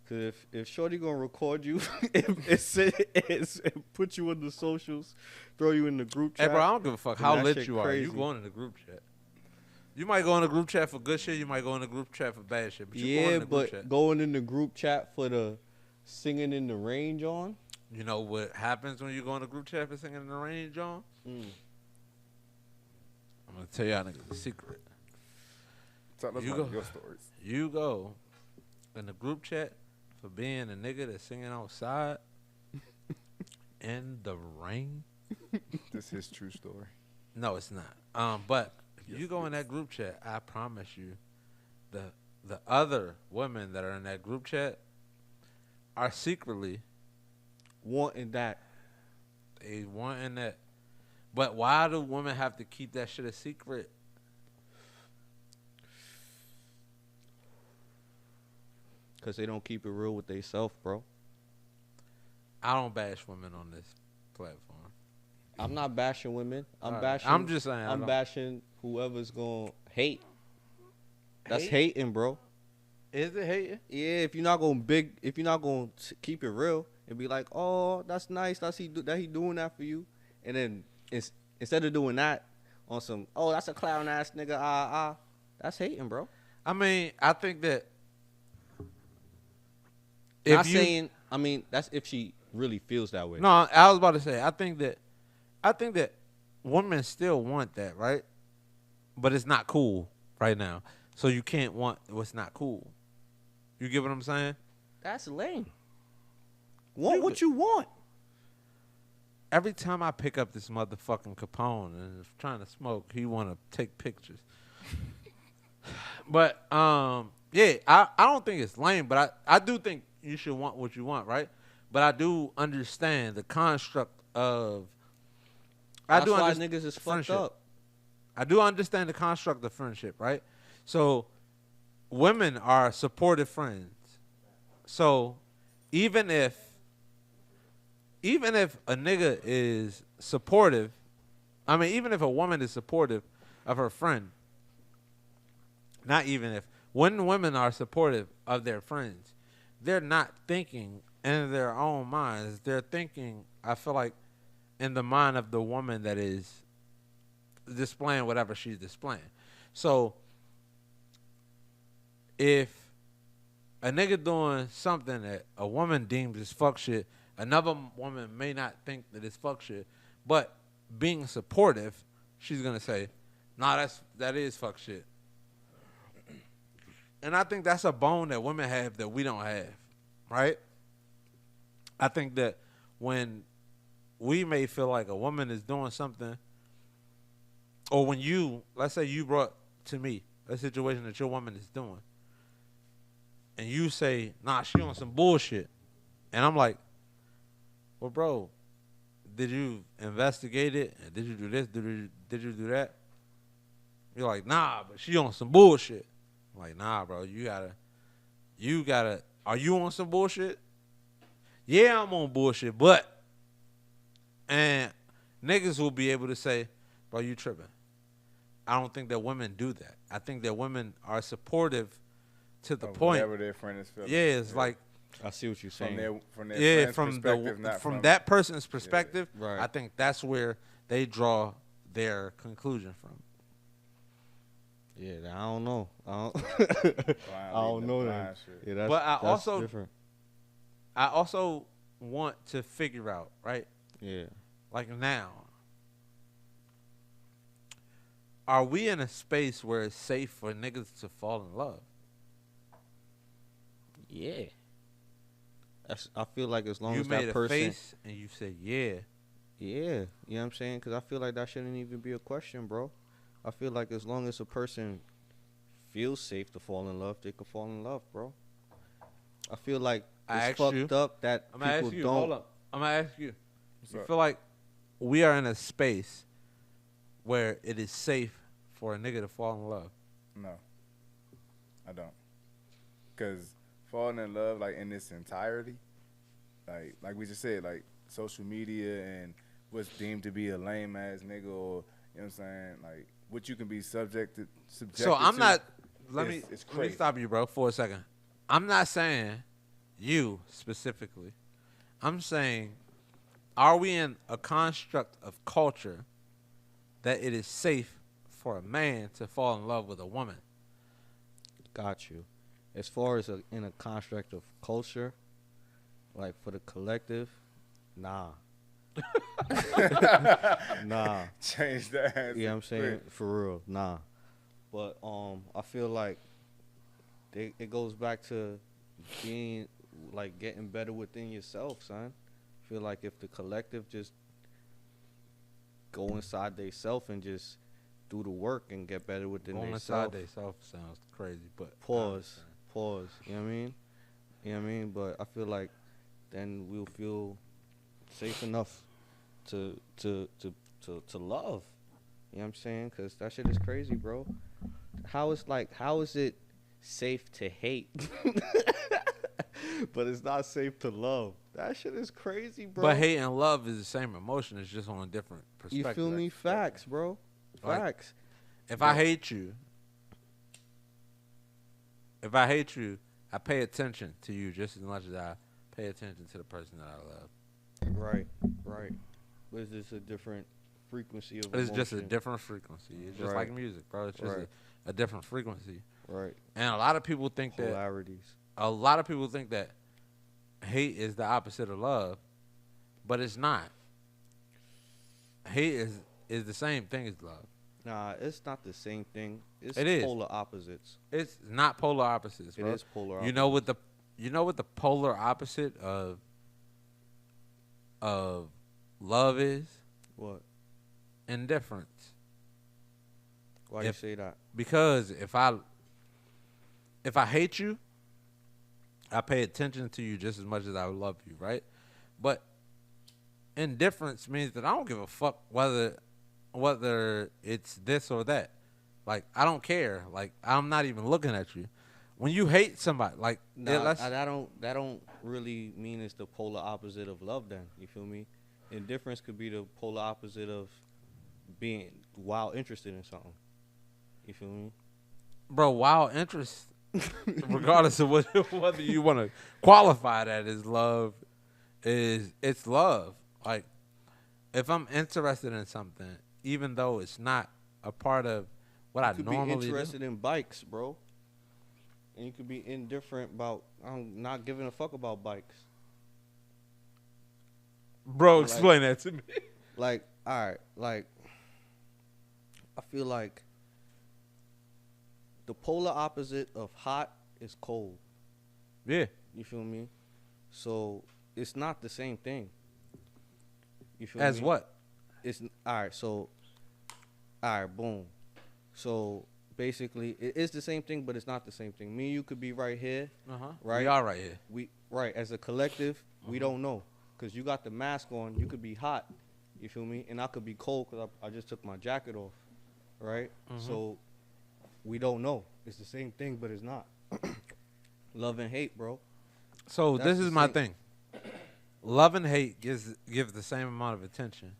Cause if Shorty gonna record you, it's put you in the socials, throw you in the group Hey, chat. bro, I don't give a fuck then how that lit shit you are. You crazy. going in the group chat. You might go in the group chat for good shit. You might go in the group chat for bad shit. But you going Yeah, in the group but chat. going in the group chat for the singing in the rain, John. You know what happens when you go in the group chat for singing in the rain, John? I'm gonna tell y'all niggas a secret. Tell us You about go. your stories. You go in the group chat for being a nigga that's singing outside in the rain. This is his true story. No, it's not. But if you go in that group chat, I promise you, the other women that are in that group chat are secretly Wanting that. they wanting that. But why do women have to keep that shit a secret? Because they don't keep it real with themselves, bro. I don't bash women on this platform. I'm not bashing women. I'm Alright. bashing. I'm just saying. I'm bashing whoever's going to hate. That's Hate? hating, bro. Is it hating? Yeah, if you're not going to keep it real and be like, oh, that's nice. That he doing that for you. And then instead of doing that on some, oh, that's a clown ass nigga, that's hating, bro. I mean, I think that Not saying, I mean, that's if she really feels that way. No, I was about to say, I think that women still want that, right? But it's not cool right now. So you can't want what's not cool. You get what I'm saying? That's lame. Want what you want. Every time I pick up this motherfucking Capone and is trying to smoke, he want to take pictures. But yeah, I don't think it's lame, but I do think you should want what you want, right? But I do understand the construct of. That's why niggas is fucked friendship. up. I do understand the construct of friendship, right? So, women are supportive friends. So, even if a nigga is supportive, I mean, even if a woman is supportive of her friend, not even if, when women are supportive of their friends, they're not thinking in their own minds. They're thinking, I feel like, in the mind of the woman that is displaying whatever she's displaying. So, if a nigga doing something that a woman deems as fuck shit, another woman may not think that it's fuck shit, but being supportive, she's gonna say, nah, that is fuck shit. And I think that's a bone that women have that we don't have, right? I think that when we may feel like a woman is doing something, or when let's say you brought to me a situation that your woman is doing, and you say, nah, she on some bullshit. And I'm like, well, bro, did you investigate it? And did you do this? Did you do that? You're like, nah, but she on some bullshit. I'm like, nah, bro, you gotta, are you on some bullshit? Yeah, I'm on bullshit, but, and niggas will be able to say, bro, you tripping. I don't think that women do that. I think that women are supportive to the point. Whatever their friend is feeling. Yeah, it's like, I see what you're saying. From their friend's perspective, not from that person's perspective, Yeah. Right. I think that's where they draw their conclusion from. Yeah, I don't know. I blind don't know leading that. blind shit. Yeah, that's, But that's different. I also want to figure out, right? Yeah. Like now, are we in a space where it's safe for niggas to fall in love? Yeah. I feel like as long You as made that a person, face and you said, yeah. yeah, you know what I'm saying? Because I feel like that shouldn't even be a question, bro. I feel like as long as a person feels safe to fall in love, they can fall in love, bro. I feel like I it's asked you. fucked up that I'm gonna people ask you. don't. Hold up. I'm gonna ask you. What's You up? feel like we are in a space where it is safe for a nigga to fall in love? No, I don't. Because falling in love, like, in its entirety, like we just said, like, social media and what's deemed to be a lame-ass nigga, or, you know what I'm saying, like, what you can be subjected So I'm to, not. Let it's me crazy. stop you, bro, for a second. I'm not saying you specifically. I'm saying, are we in a construct of culture that it is safe for a man to fall in love with a woman? Got you. As far as in a construct of culture, like for the collective, nah. Nah. Change that answer. You know what I'm saying? quick. For real, nah. But I feel like it goes back to being like getting better within yourself, son. I feel like if the collective just go inside they self and just do the work and get better within Going themselves. inside themselves sounds crazy, but I Pause. understand. Pause. You know what I mean? You know what I mean? But I feel like then we'll feel safe enough to love. You know what I'm saying? Because that shit is crazy, bro. How is it safe to hate, but it's not safe to love? That shit is crazy, bro. But hate and love is the same emotion. It's just on a different You perspective. feel me? Facts, bro. Like, Facts. If I hate you, I pay attention to you just as much as I pay attention to the person that I love. Right. Right. But it's just a different frequency of It's just a emotion. different frequency. It's just Right. like music, bro. It's just Right. a different frequency. Right. And a lot of people think Polarities. that hate is the opposite of love, but it's not. Hate is the same thing as love. Nah, it's not the same thing. It's It is. polar opposites. It's not polar opposites, bro. It is polar opposites. You know what the polar opposite of love is? What? Indifference. Why you say that? Because if I hate you, I pay attention to you just as much as I love you, right? But indifference means that I don't give a fuck whether it's this or that. Like, I don't care. Like, I'm not even looking at you. When you hate somebody, like, Nah, that don't really mean it's the polar opposite of love. Then you feel me? Indifference could be the polar opposite of being wild interested in something. You feel me? bro, wild interest, regardless of whether you want to qualify that as love, it's love. Like, if I'm interested in something, even though it's not a part of what I You could normally be interested do. in bikes, bro. And you could be indifferent about not giving a fuck about bikes. Bro, Like- explain that to me. Like, all right, like, I feel like the polar opposite of hot is cold. Yeah. You feel me? So it's not the same thing. You feel As me? what? It's all right. So, all right, boom. So basically, it is the same thing, but it's not the same thing. Me and you could be right here, Uh-huh. right? We are right here. We right as a collective. We don't know because you got the mask on. You could be hot. You feel me? And I could be cold because I just took my jacket off, right? So we don't know. It's the same thing, but it's not. Love and hate, bro. So That's this the is my same- thing. Love and hate gives the same amount of attention,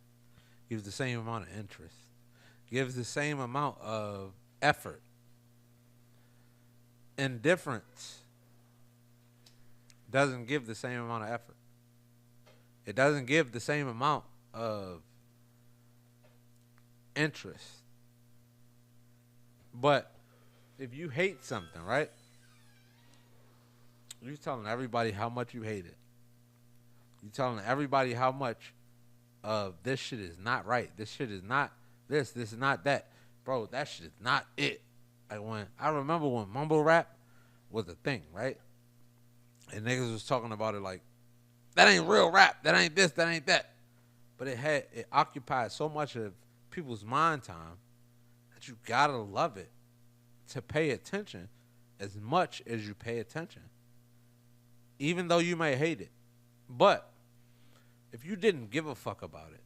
gives the same amount of interest, gives the same amount of effort. Indifference doesn't give the same amount of effort. It doesn't give the same amount of interest. But if you hate something, right? You're telling everybody how much you hate it. You're telling everybody how much of this shit is not right. This shit is not this. This is not that. Bro, that shit is not it. Like I remember when mumble rap was a thing, right? And niggas was talking about it like, that ain't real rap. That ain't this. That ain't that. But it occupied so much of people's mind time that you gotta love it to pay attention as much as you pay attention. Even though you may hate it. But if you didn't give a fuck about it,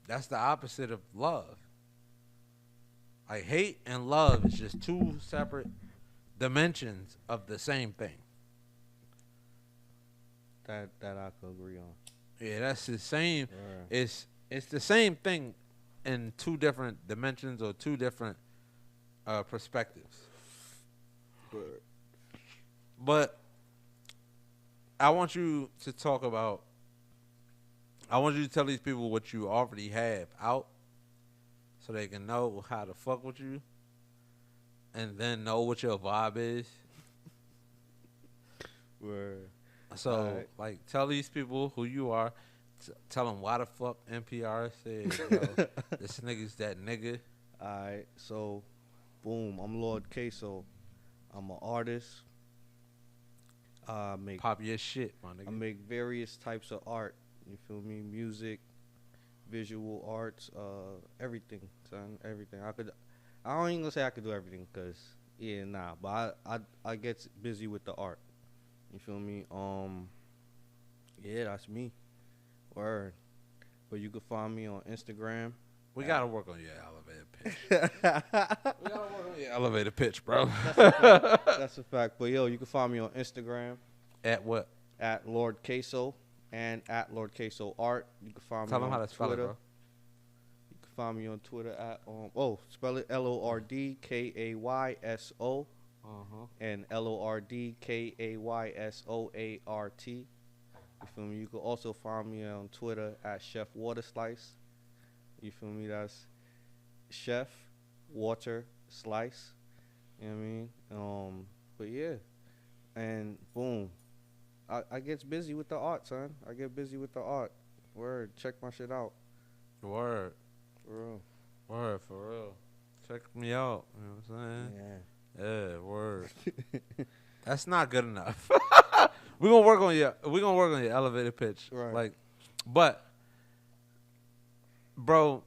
that's the opposite of love. Like, hate and love is just two separate dimensions of the same thing. That I could agree on. Yeah, that's the same. Right. It's the same thing in two different dimensions or two different perspectives. But I want you to talk about. I want you to tell these people what you already have out, so they can know how to fuck with you, and then know what your vibe is. Word. So, Alright. like, tell these people who you are. Tell them why the fuck NPR said, yo, this nigga's that nigga. Alright, so boom, I'm Lord Kayso. I'm an artist. I make Pop your shit, my nigga. I make various types of art. You feel me? Music, visual arts, everything, son, everything. I don't even gonna say I could do everything, cause yeah, nah. But I get busy with the art. You feel me? Yeah, that's me. Word. But you can find me on Instagram. We gotta work on your elevator pitch. We gotta work on your elevator pitch, bro. That's a fact. That's a fact. But yo, you can find me on Instagram At what? at Lord Kayso and at Lord Kayso Art. You can find Tell me them on how to spell it, Twitter. bro. You can find me on Twitter at spell it LORDKAYSO and LORDKAYSOART. You feel me? You can also find me on Twitter at Chef Water Slice. You feel me? That's Chef Water Slice. You know what I mean? But yeah. And boom. I get busy with the art, son. I get busy with the art. Word. Check my shit out. Word. For real. Word, for real. Check me out. You know what I'm saying? Yeah. Yeah, word. That's not good enough. We're gonna work on your elevator pitch. Right. Like, but bro,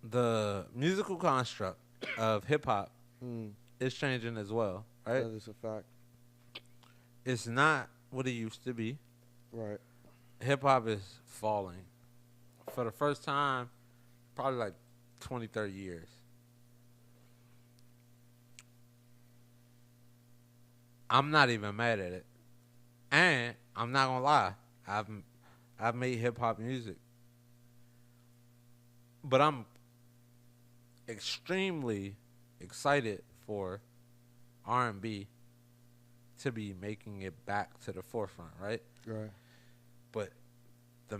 the musical construct of hip hop is changing as well, right? That is a fact. It's not what it used to be. Right. Hip hop is falling. For the first time, probably like 20, 30 years. I'm not even mad at it. And I'm not gonna lie, I've made hip hop music. But I'm extremely excited for R&B to be making it back to the forefront, right? Right. But the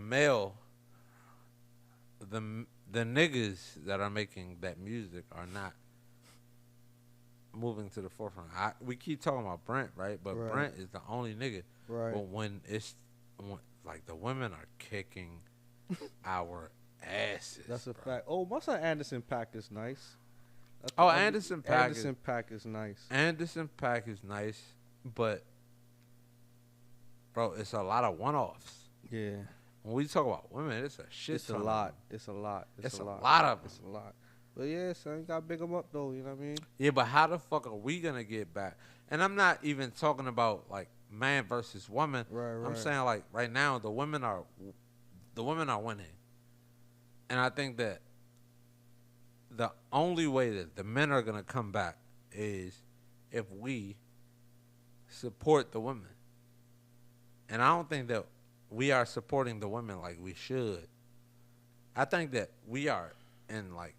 niggas that are making that music are not moving to the forefront. We keep talking about Brent, right? But Right. Brent is the only nigga. Right. But when like the women are kicking our asses. That's a bro. fact. Oh, my son Anderson .Paak is nice. Oh, Anderson .Paak Anderson .Paak is nice. Anderson .Paak is nice, but bro, it's a lot of one-offs. Yeah. When we talk about women, it's a shit. It's a ton of lot. them. It's a lot. It's a lot of them. It's a lot. But yeah, son, you gotta big them up though. You know what I mean? Yeah, but how the fuck are we gonna get back? And I'm not even talking about like man versus woman. Right, I'm right. saying like right now the women are winning, and I think that the only way that the men are gonna come back is if we support the women. And I don't think that we are supporting the women like we should. I think that we are in like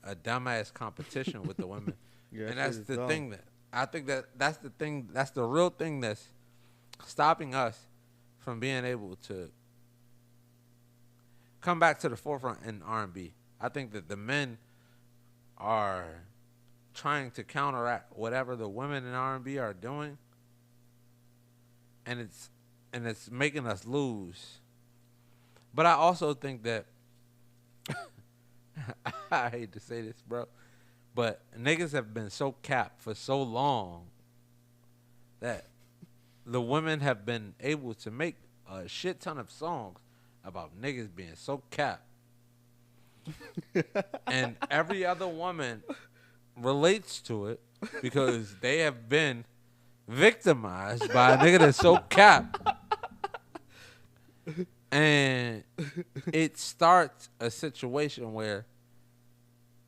a dumbass competition with the women. Yeah, And that that's shit is the dumb. thing that I think that's the thing, that's the real thing that's stopping us from being able to come back to the forefront in R&B. I think that the men are trying to counteract whatever the women in R&B are doing, and it's making us lose. But I also think that I hate to say this, bro, but niggas have been so capped for so long that the women have been able to make a shit ton of songs about niggas being so capped. And every other woman relates to it because they have been victimized by a nigga that's so capped. And it starts a situation where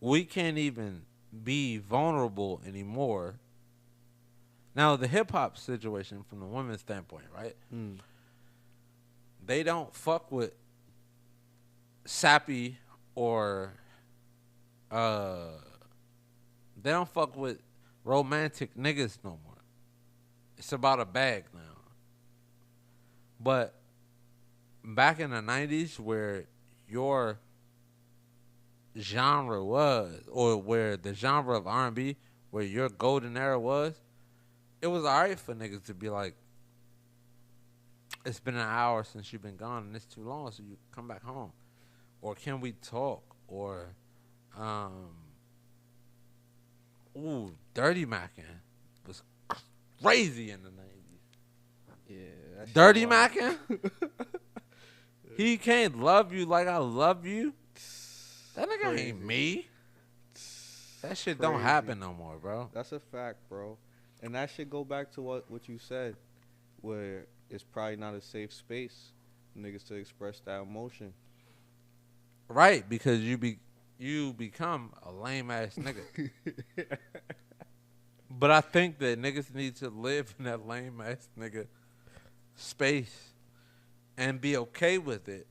we can't even be vulnerable anymore. Now, the hip-hop situation from the women's standpoint, right? They don't fuck with sappy or they don't fuck with romantic niggas no more. It's about a bag now. But back in the 90s where your genre was, or where the genre of R&B, where your golden era was, it was alright for niggas to be like, it's been an hour since you've been gone and it's too long, so you come back home. Or can we talk? Or, Dirty Mackin' was crazy in the 90s. Yeah. Dirty Mackin'? He can't love you like I love you. That nigga Crazy. ain't me. That shit Crazy. don't happen no more, bro. That's a fact, bro. And that should go back to what you said, where it's probably not a safe space for niggas to express that emotion. Right, because you become a lame ass nigga. But I think that niggas need to live in that lame ass nigga space and be okay with it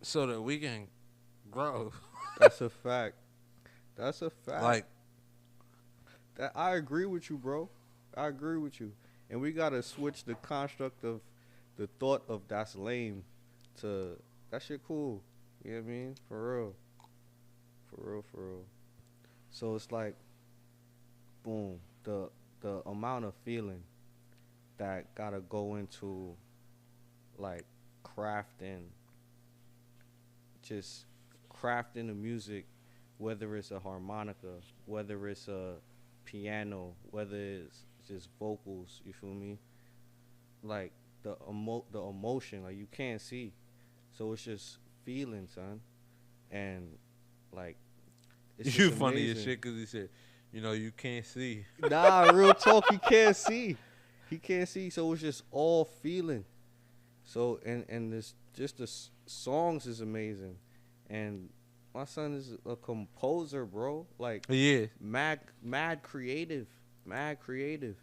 so that we can grow. That's a fact. That's a fact. Like, That I agree with you, bro. I agree with you. And we gotta switch the construct of the thought of that's lame to that shit cool. You know what I mean? For real. For real, for real. So it's like, boom, the amount of feeling that gotta go into like crafting the music, whether it's a harmonica, whether it's a piano, whether it's just vocals, you feel me? Like the emotion, like you can't see. So it's just feeling, son. And like it's you just funny as amazing. shit because he said, you know, you can't see. Nah, real talk, he can't see. He can't see, so it's just all feeling. So and this just the songs is amazing. And my son is a composer, bro. Like He is. mad creative. Mad creative.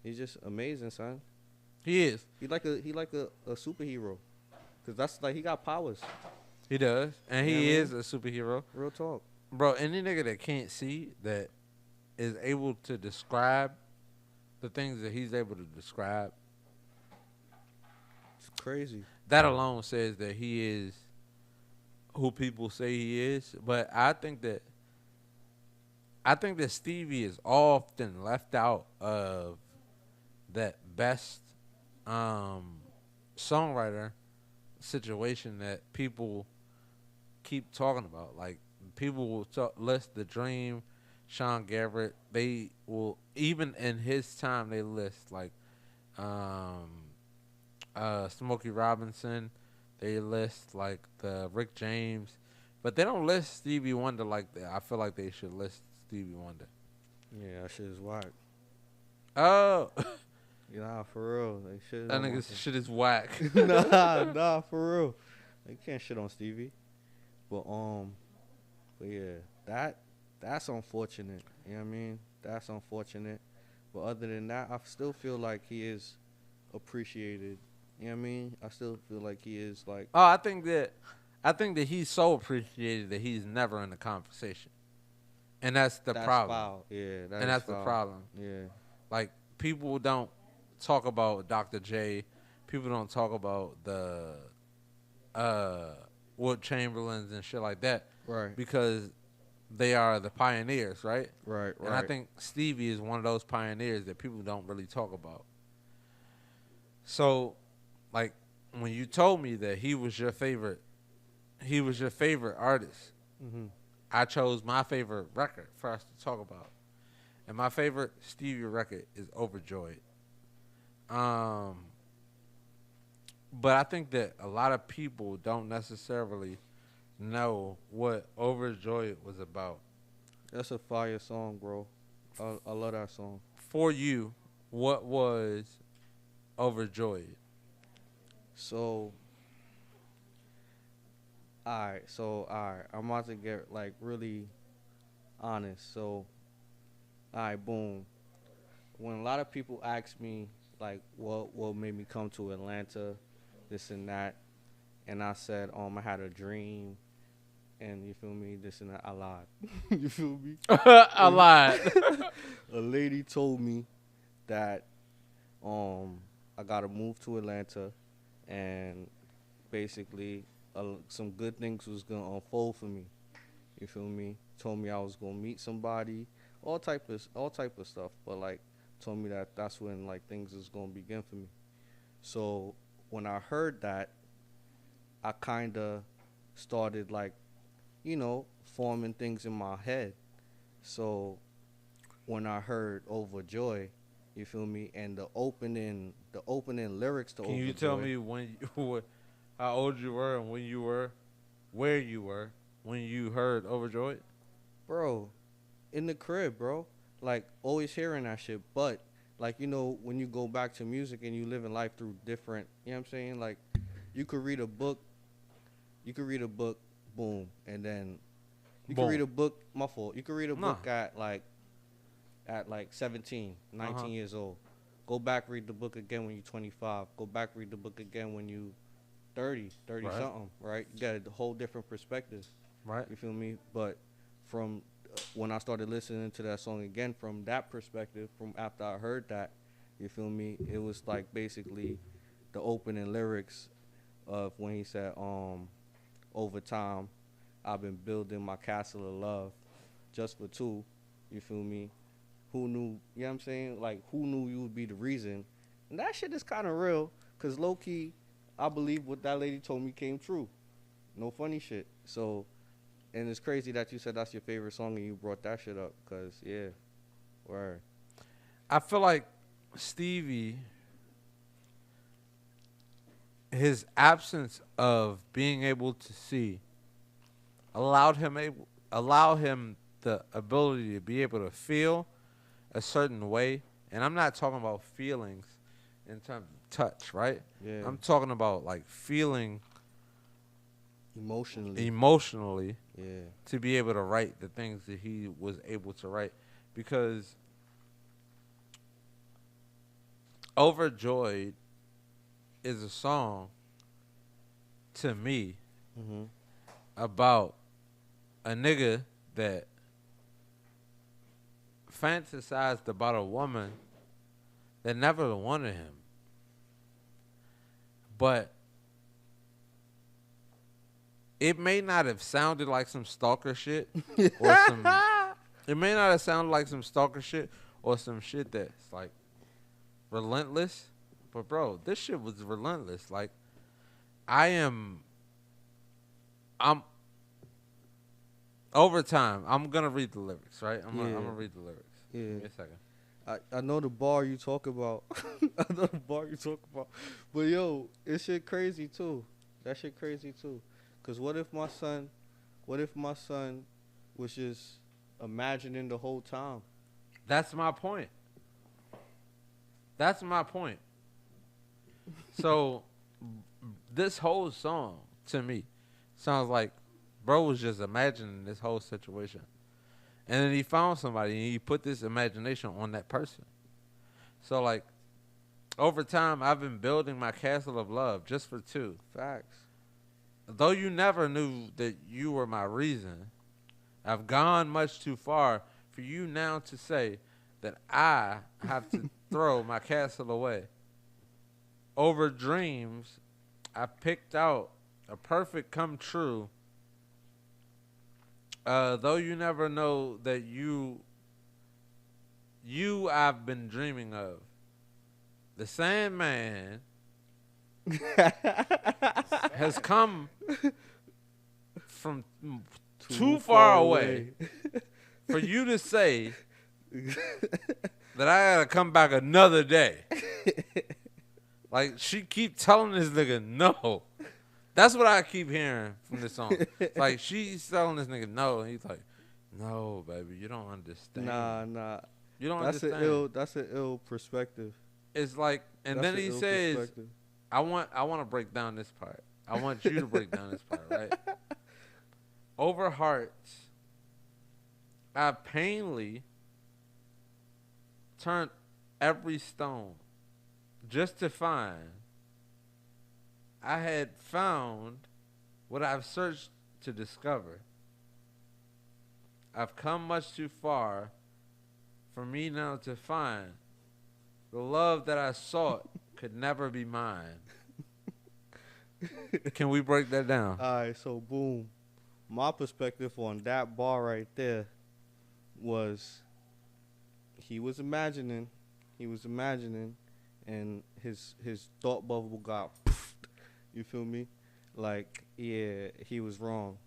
He's just amazing, son. He is. He like a superhero. Cause that's like he got powers. He does. And You know he what I is a superhero. Real talk. Bro, any nigga that can't see that is able to describe the things that he's able to describe, It's crazy. that alone says that he is who people say he is. But I think that Stevie is often left out of that best songwriter situation that people keep talking about. Like, people will list The Dream, Sean Garrett. They will, even in his time, they list like Smokey Robinson. They list like the Rick James, but they don't list Stevie Wonder like that. I feel like they should list Stevie Wonder. Yeah, that shit is whack. Oh, Nah, for real. Like shit. that nigga shit is whack. nah, for real. You can't shit on Stevie. But yeah, that's unfortunate. You know what I mean? That's unfortunate. But other than that, I still feel like he is appreciated. You know what I mean? I still feel like he is like Oh, I think that he's so appreciated that he's never in the conversation, and that's the problem. Foul. Yeah, That's the problem. Yeah. Like, people don't talk about Dr. J. People don't talk about the Wood Chamberlains and shit like that. Right. Because they are the pioneers, right? Right. And I think Stevie is one of those pioneers that people don't really talk about. So, like, when you told me that he was your favorite artist, Mm-hmm. I chose my favorite record for us to talk about. And my favorite Stevie record is Overjoyed. But I think that a lot of people don't necessarily know what Overjoyed was about. That's a fire song, bro. I love that song. For you, what was Overjoyed? So, alright. I'm about to get like really honest. So, alright, boom. When a lot of people ask me like what made me come to Atlanta, this and that, and I said, I had a dream, and you feel me, this and that, I lied. You feel me? I lied. A lady told me that I gotta move to Atlanta, and basically some good things was gonna unfold for me. You feel me? Told me I was gonna meet somebody, all type of stuff. But like told me that that's when like things is gonna begin for me. So when I heard that, I kind of started like, forming things in my head. So when I heard Overjoy, you feel me, and the opening lyrics to Can Overjoy. you tell me when how old you were and when you were, where you were when you heard Overjoyed? Bro, in the crib, bro. Like, always hearing that shit. But, like, you know, when you go back to music and you live in life through different, you know what I'm saying? Like, you could read a book, boom, and then you could read a book, my fault. You could read a book at like 17, 19 years old. Go back, read the book again when you're 25. Go back, read the book again when you 30 Right. something, right? You got a whole different perspective. Right. You feel me? But from when I started listening to that song again, from that perspective, from after I heard that, you feel me? It was like basically the opening lyrics of when he said, over time, I've been building my castle of love just for two. You feel me? Who knew, you know what I'm saying? Like, who knew you would be the reason? And that shit is kind of real, because low-key, I believe what that lady told me came true. No funny shit. So, and it's crazy that you said that's your favorite song and you brought that shit up, because, yeah, word. I feel like Stevie, his absence of being able to see allow him the ability to be able to feel a certain way. And I'm not talking about feelings in terms of touch, right? Yeah. I'm talking about like feeling Emotionally. Yeah. to be able to write the things that he was able to write. Because Overjoyed is a song to me Mm-hmm. about a nigga that fantasized about a woman that never wanted him. But it may not have sounded like some stalker shit or some it may not have sounded like some stalker shit or some shit that's like relentless. But bro, this shit was relentless. Like I'm over time. I'm gonna read the lyrics, right? I'm gonna read the lyrics. Yeah. Give me a second. I know the bar you talk about. But yo, it shit crazy too. That shit crazy too. Cause what if my son was just imagining the whole time? That's my point. So this whole song to me sounds like bro was just imagining this whole situation. And then he found somebody and he put this imagination on that person. So like over time I've been building my castle of love just for two. Facts. Though you never knew that you were my reason, I've gone much too far for you now to say that I have to throw my castle away. Over dreams, I picked out a perfect come true. Though you never know that you I've been dreaming of. The Sandman has come from too far away for you to say that I gotta come back another day. Like she keep telling this nigga no. That's what I keep hearing from this song. Like she's telling this nigga no, and he's like, "No, baby, you don't understand. Nah. You don't That's understand." That's an ill perspective. It's like, and That's then an he ill says, perspective. I want to break down this part. I want you to break down this part, right? Over hearts, I painfully turned every stone just to find I had found what I've searched to discover. I've come much too far for me now to find the love that I sought could never be mine. Can we break that down? All right, so boom. My perspective on that bar right there was he was imagining, and his thought bubble got, you feel me? Like, yeah, he was wrong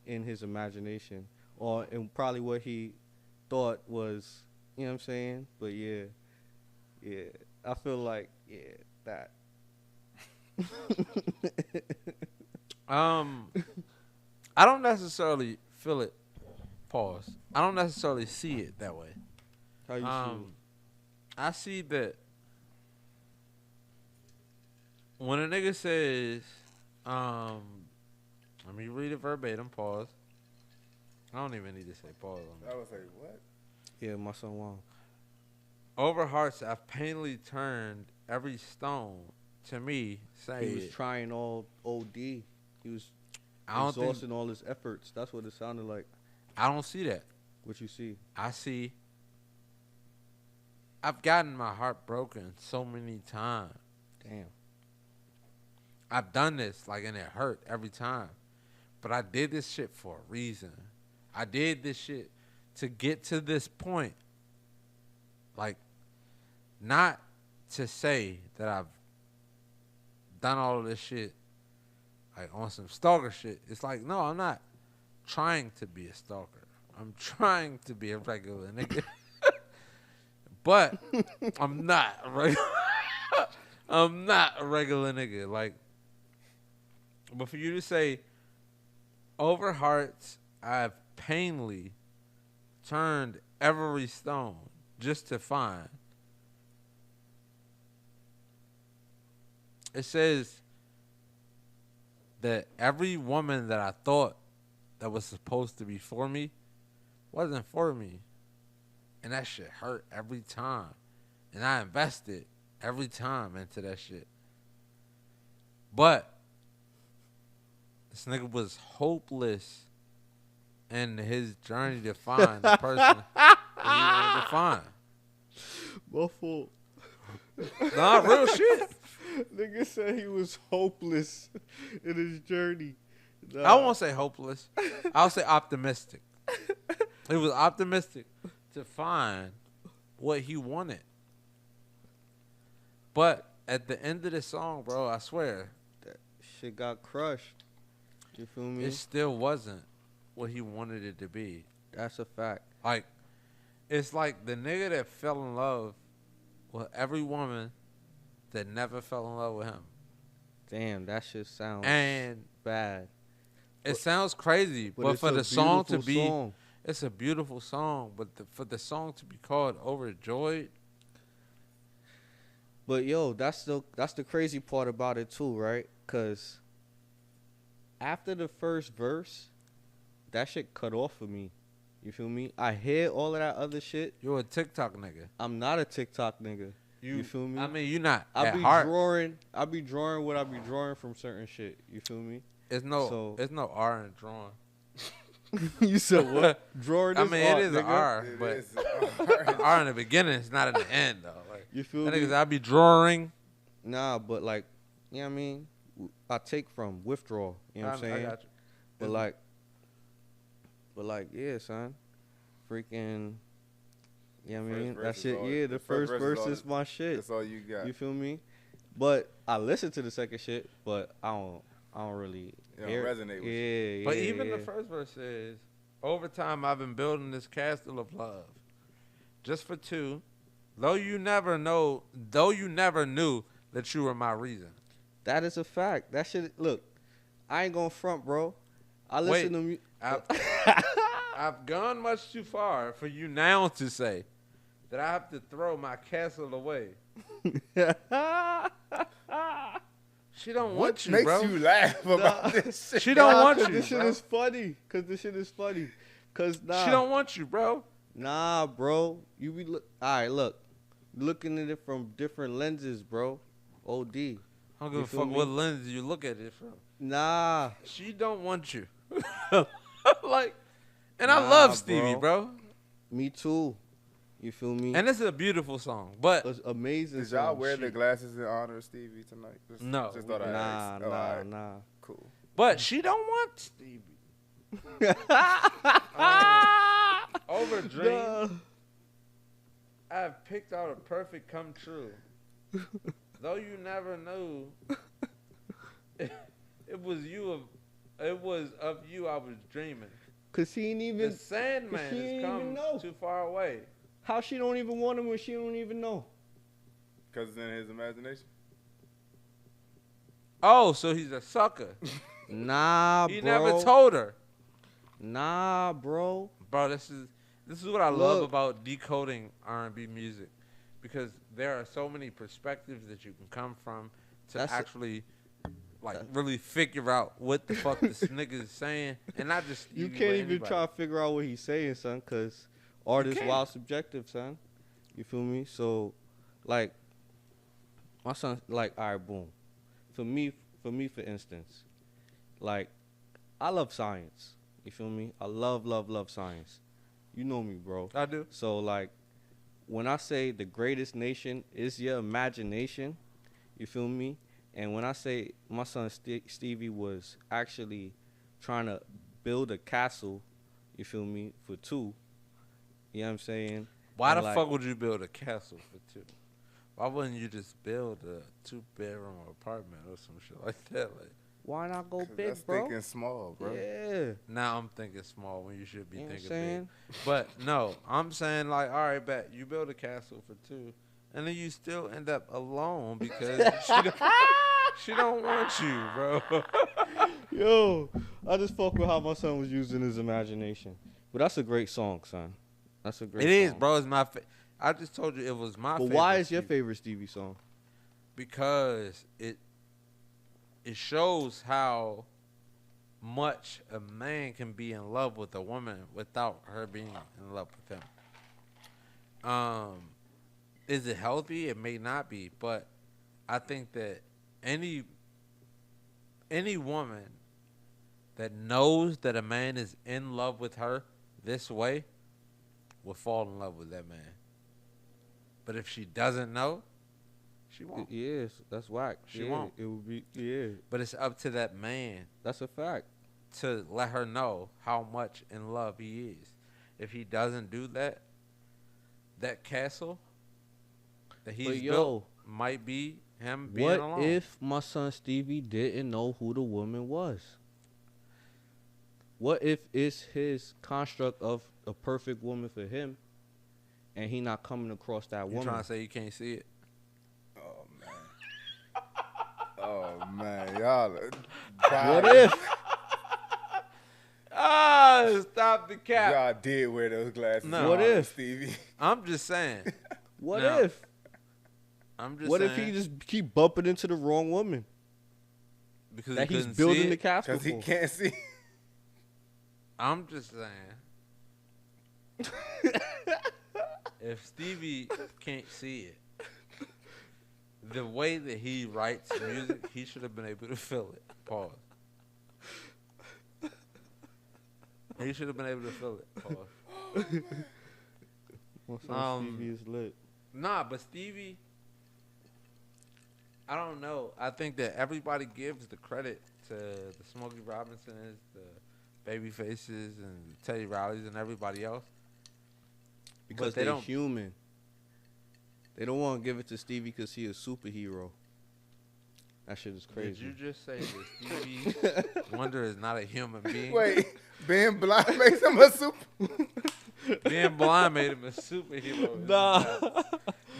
in his imagination, or in probably what he thought was, you know what I'm saying? But yeah, I feel like, yeah, that. I don't necessarily feel it. Pause. I don't necessarily see it that way. How you see it? I see that when a nigga says, let me read it verbatim. Pause. I don't even need to say pause on I that. was like, what? Yeah, my son Juan. Over hearts, I've painfully turned every stone. To me, say He was it. trying all OD. He was I don't think. exhausting all his efforts. That's what it sounded like. I don't see that. What you see? I see. I've gotten my heart broken so many times. Damn. I've done this, like, and it hurt every time. But I did this shit for a reason. I did this shit to get to this point. Like, not to say that I've done all of this shit, like, on some stalker shit. It's like, no, I'm not trying to be a stalker. I'm trying to be a regular nigga. But I'm not a regular. I'm not a regular nigga. Like, but for you to say, over hearts, I've painfully turned every stone just to find. It says that every woman that I thought that was supposed to be for me wasn't for me. And that shit hurt every time. And I invested every time into that shit. But this nigga was hopeless in his journey to find the person that he wanted to find. Waffle. Nah, real shit. Nigga said he was hopeless in his journey. Nah. I won't say hopeless. I'll say optimistic. He was optimistic to find what he wanted. But at the end of the song, bro, I swear, That shit got crushed. You feel me? it still wasn't what he wanted it to be. That's a fact. Like, it's like the nigga that fell in love with every woman that never fell in love with him. Damn, that shit sounds And bad. it sounds crazy, but it's for a the song to beautiful be, song. it's a beautiful song, but for the song to be called Overjoyed, But yo, that's the crazy part about it too, right? Cause after the first verse, that shit cut off for me. You feel me? I hear all of that other shit. you're a TikTok nigga. I'm not a TikTok nigga. You feel me? I mean, you're not I at be heart. drawing. I be drawing what I be drawing from certain shit. You feel me? It's no R in drawing. You said what? Drawing. I is mean, art, it is an nigga. R, It but is. the R in the beginning. It's not in the end though. Like, You feel that me? niggas, I be drawing. Nah, but like, you know what I mean? I take from withdraw. You know what I'm saying? I got you. But like, yeah, son. Freaking. You know what I First mean? verse That is shit, all- yeah, the the first first verse is all- is my shit. That's all you got. You feel me? But I listen to the second shit, but I don't really You don't hear it. resonate with Yeah, But yeah, even yeah. the first verse says, over time I've been building this castle of love. Just for two. Though you never knew that you were my reason. That is a fact. That shit. Look, I ain't gonna front, bro. I listen to I've gone much too far for you now to say that I have to throw my castle away. She don't What want you, makes bro. you laugh about this shit? She don't want you, This shit bro. is funny. Cause this shit is funny. Cause nah, She don't want you, bro. nah, bro. You be all right. Look, looking at it from different lenses, bro. OD. I don't give You a feel fuck me? what lens you look at it from. Nah, She don't want you. Like, and I Nah, love Stevie, bro. me too. You feel me? And this is a beautiful song, but It's amazing. Did y'all song. wear the glasses in honor of Stevie tonight? No. Just thought I'd Nah, ask. Oh, nah, all right. nah. Cool. she don't want Stevie. Over Dream, Nah. I've picked out a perfect come true. Though you never knew, it was of you I was dreaming. Cause he ain't The even. Sandman she has ain't come even know. too far away. How she don't even want him when she don't even know? Because it's in his imagination. Oh, so he's a sucker. Nah, He bro. never told her. Nah, bro. Bro, this is what I love Look. about decoding R&B music, because there are so many perspectives that you can come from to That's actually really figure out what the fuck this nigga is saying, and not just You Stevie, can't but even anybody. try to figure out what he's saying, son, because art is can't. wild subjective, son. You feel me? So, like, my son, like, all right, boom. For me, for instance, like, I love science. You feel me? I love science. You know me, bro. I do. So, like, when I say the greatest nation is your imagination, you feel me? And when I say my son Stevie was actually trying to build a castle, you feel me, for two, you know what I'm saying? Why And the like, fuck would you build a castle for two? Why wouldn't you just build a 2-bedroom apartment or some shit like that? Like, why not go 'Cause big, that's bro? thinking small, bro. Yeah. now I'm thinking small when you should be You know what I'm thinking saying? big. But no, I'm saying like, all right, bet you build a castle for two, and then you still end up alone because she don't want you, bro. Yo, I just fuck with how my son was using his imagination. But that's a great song, son. That's a great It is, song. bro. It's my. I just told you it was my. But favorite why is your Stevie. favorite Stevie song? Because it shows how much a man can be in love with a woman without her being in love with him. Is it healthy? It may not be, but I think that any woman that knows that a man is in love with her this way will fall in love with that man. But if she doesn't know, she won't. Yes, that's whack. She Yeah, won't. It would be, yeah, But it's up to that man that's a fact. to let her know how much in love he is. If he doesn't do that, that castle that he's built might be him being What alone. if my son Stevie didn't know who the woman was? What if it's his construct of a perfect woman for him, and he not coming across that You woman? trying to say you can't see it? Oh man, y'all. What if? Stop the cap. Y'all did wear those glasses? No. What if? Stevie? I'm just saying. What No. if? I'm just What saying. if he just keep bumping into the wrong woman because that he he's couldn't building see the it? castle Because he for? can't see. I'm just saying. If Stevie can't see it, the way that he writes music, he should have been able to feel it. Pause. He should have been able to feel it. Pause. My son Stevie is lit. Nah, but Stevie, I don't know. I think that everybody gives the credit to the Smokey Robinsons, the Babyfaces, and Teddy Rileys, and everybody else. Because they they're don't- human. They don't want to give it to Stevie because he a superhero. That shit is crazy. Did you just say that Stevie Wonder is not a human being? Wait, being blind makes him a super. Being blind made him a superhero. Nah.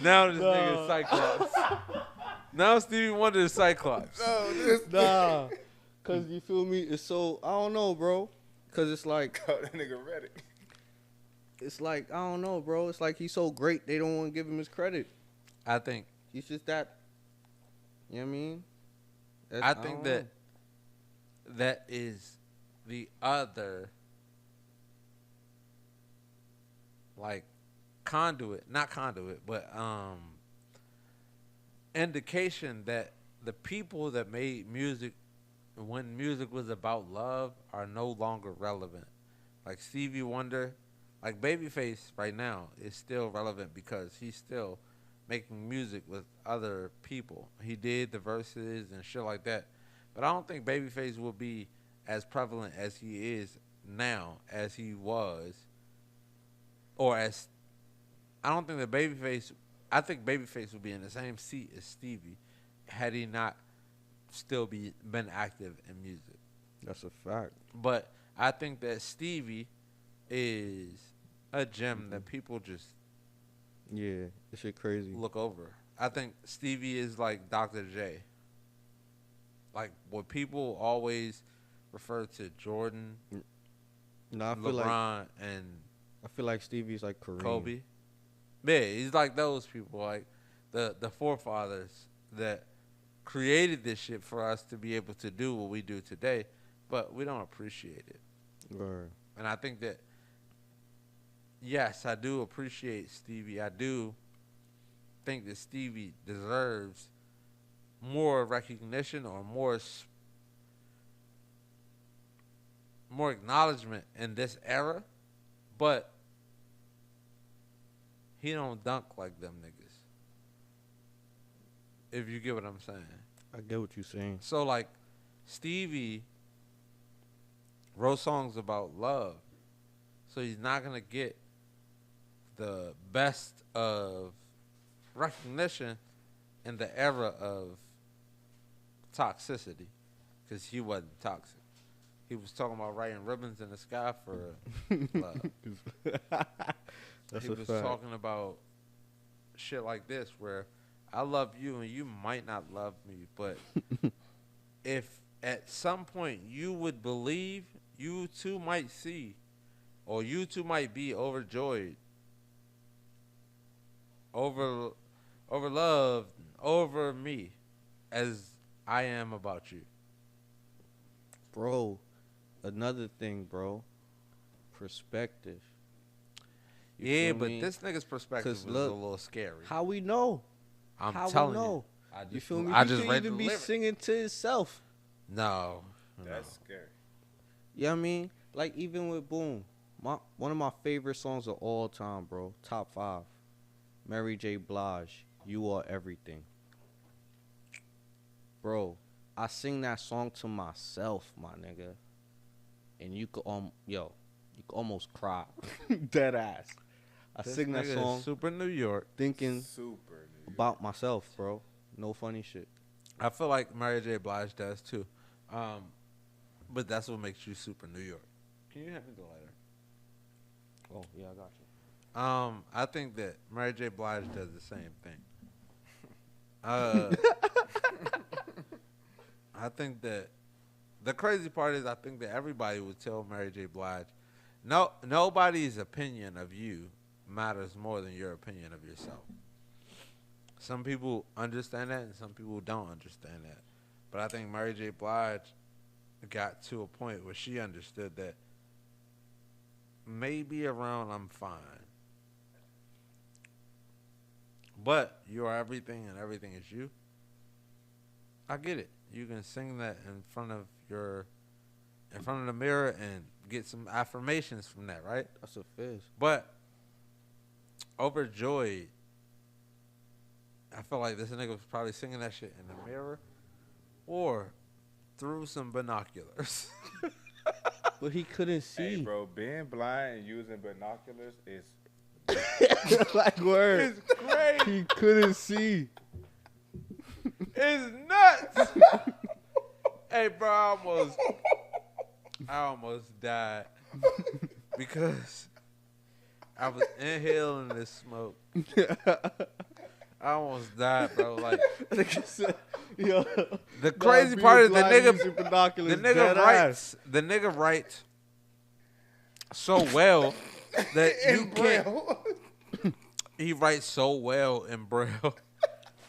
Now this nigga is Cyclops. Now Stevie Wonder is Cyclops. Oh, this Nah. Because you feel me? It's so, I don't know, bro. Because it's like, Oh, that nigga read it. it's like, I don't know, bro. It's like he's so great, they don't want to give him his credit. I think He's just that, you know what I mean? I think that that is the other like conduit, not conduit, but indication that the people that made music when music was about love are no longer relevant. Like Stevie Wonder, like Babyface right now is still relevant because he's still making music with other people. He did the verses and shit like that. But I don't think Babyface will be as prevalent as he is now as he was. Or as I don't think that Babyface I think Babyface would be in the same seat as Stevie had he not still been active in music. That's a fact. But I think that Stevie is a gem that people just Yeah, this shit crazy. look over. I think Stevie is like Dr. J. like what people always refer to Jordan, No, I feel like Stevie's like Kareem. Kobe. Yeah, he's like those people, like the forefathers that created this shit for us to be able to do what we do today, but we don't appreciate it. Right. And I think that, yes, I do appreciate Stevie. I do think that Stevie deserves more recognition or more acknowledgement in this era, but he don't dunk like them niggas. If you get what I'm saying. I get what you're saying. So like Stevie wrote songs about love. So he's not gonna get the best of recognition in the era of toxicity. Because he wasn't toxic. He was talking about writing ribbons in the sky for love. That's He a was fact. talking about shit like this where I love you and you might not love me, but if at some point you would believe, you too might see, or you too might be overjoyed, over loved, over me, as I am about you. Bro, another thing, bro. Perspective. You Yeah, feel but me? this nigga's perspective 'Cause was look, a little scary. How we know? I'm How telling we know? you. You feel me? I He just could read even the be lyrics. singing to himself. No. That's scary. You know what I mean? Like, even with Boom, one of my favorite songs of all time, bro. Top 5. Mary J. Blige, You Are Everything. Bro, I sing that song to myself, my nigga. And you could, you could almost cry. Dead ass. I This sing that nigga is song super New York. thinking Super. New about myself, bro. No funny shit. I feel like Mary J. Blige does too. But that's what makes you super New York. Can you hand me the lighter? Oh, yeah, I got you. I think that Mary J. Blige does the same thing. I think that the crazy part is I think that everybody would tell Mary J. Blige, nobody's opinion of you matters more than your opinion of yourself. Some people understand that and some people don't understand that. But I think Mary J. Blige got to a point where she understood that maybe around I'm fine. But you are everything and everything is you. I get it. You can sing that in front of the mirror and get some affirmations from that, right? That's a fizz. But overjoyed, I feel like this nigga was probably singing that shit in the mirror or through some binoculars. But he couldn't Hey, see. bro, being blind and using binoculars is Like, word. It's crazy. He couldn't see. It's nuts. Hey, bro, I almost died because I was inhaling this smoke. I almost died, bro. Like Yo, the crazy part is the nigga writes so well that you can't. He writes so well in Braille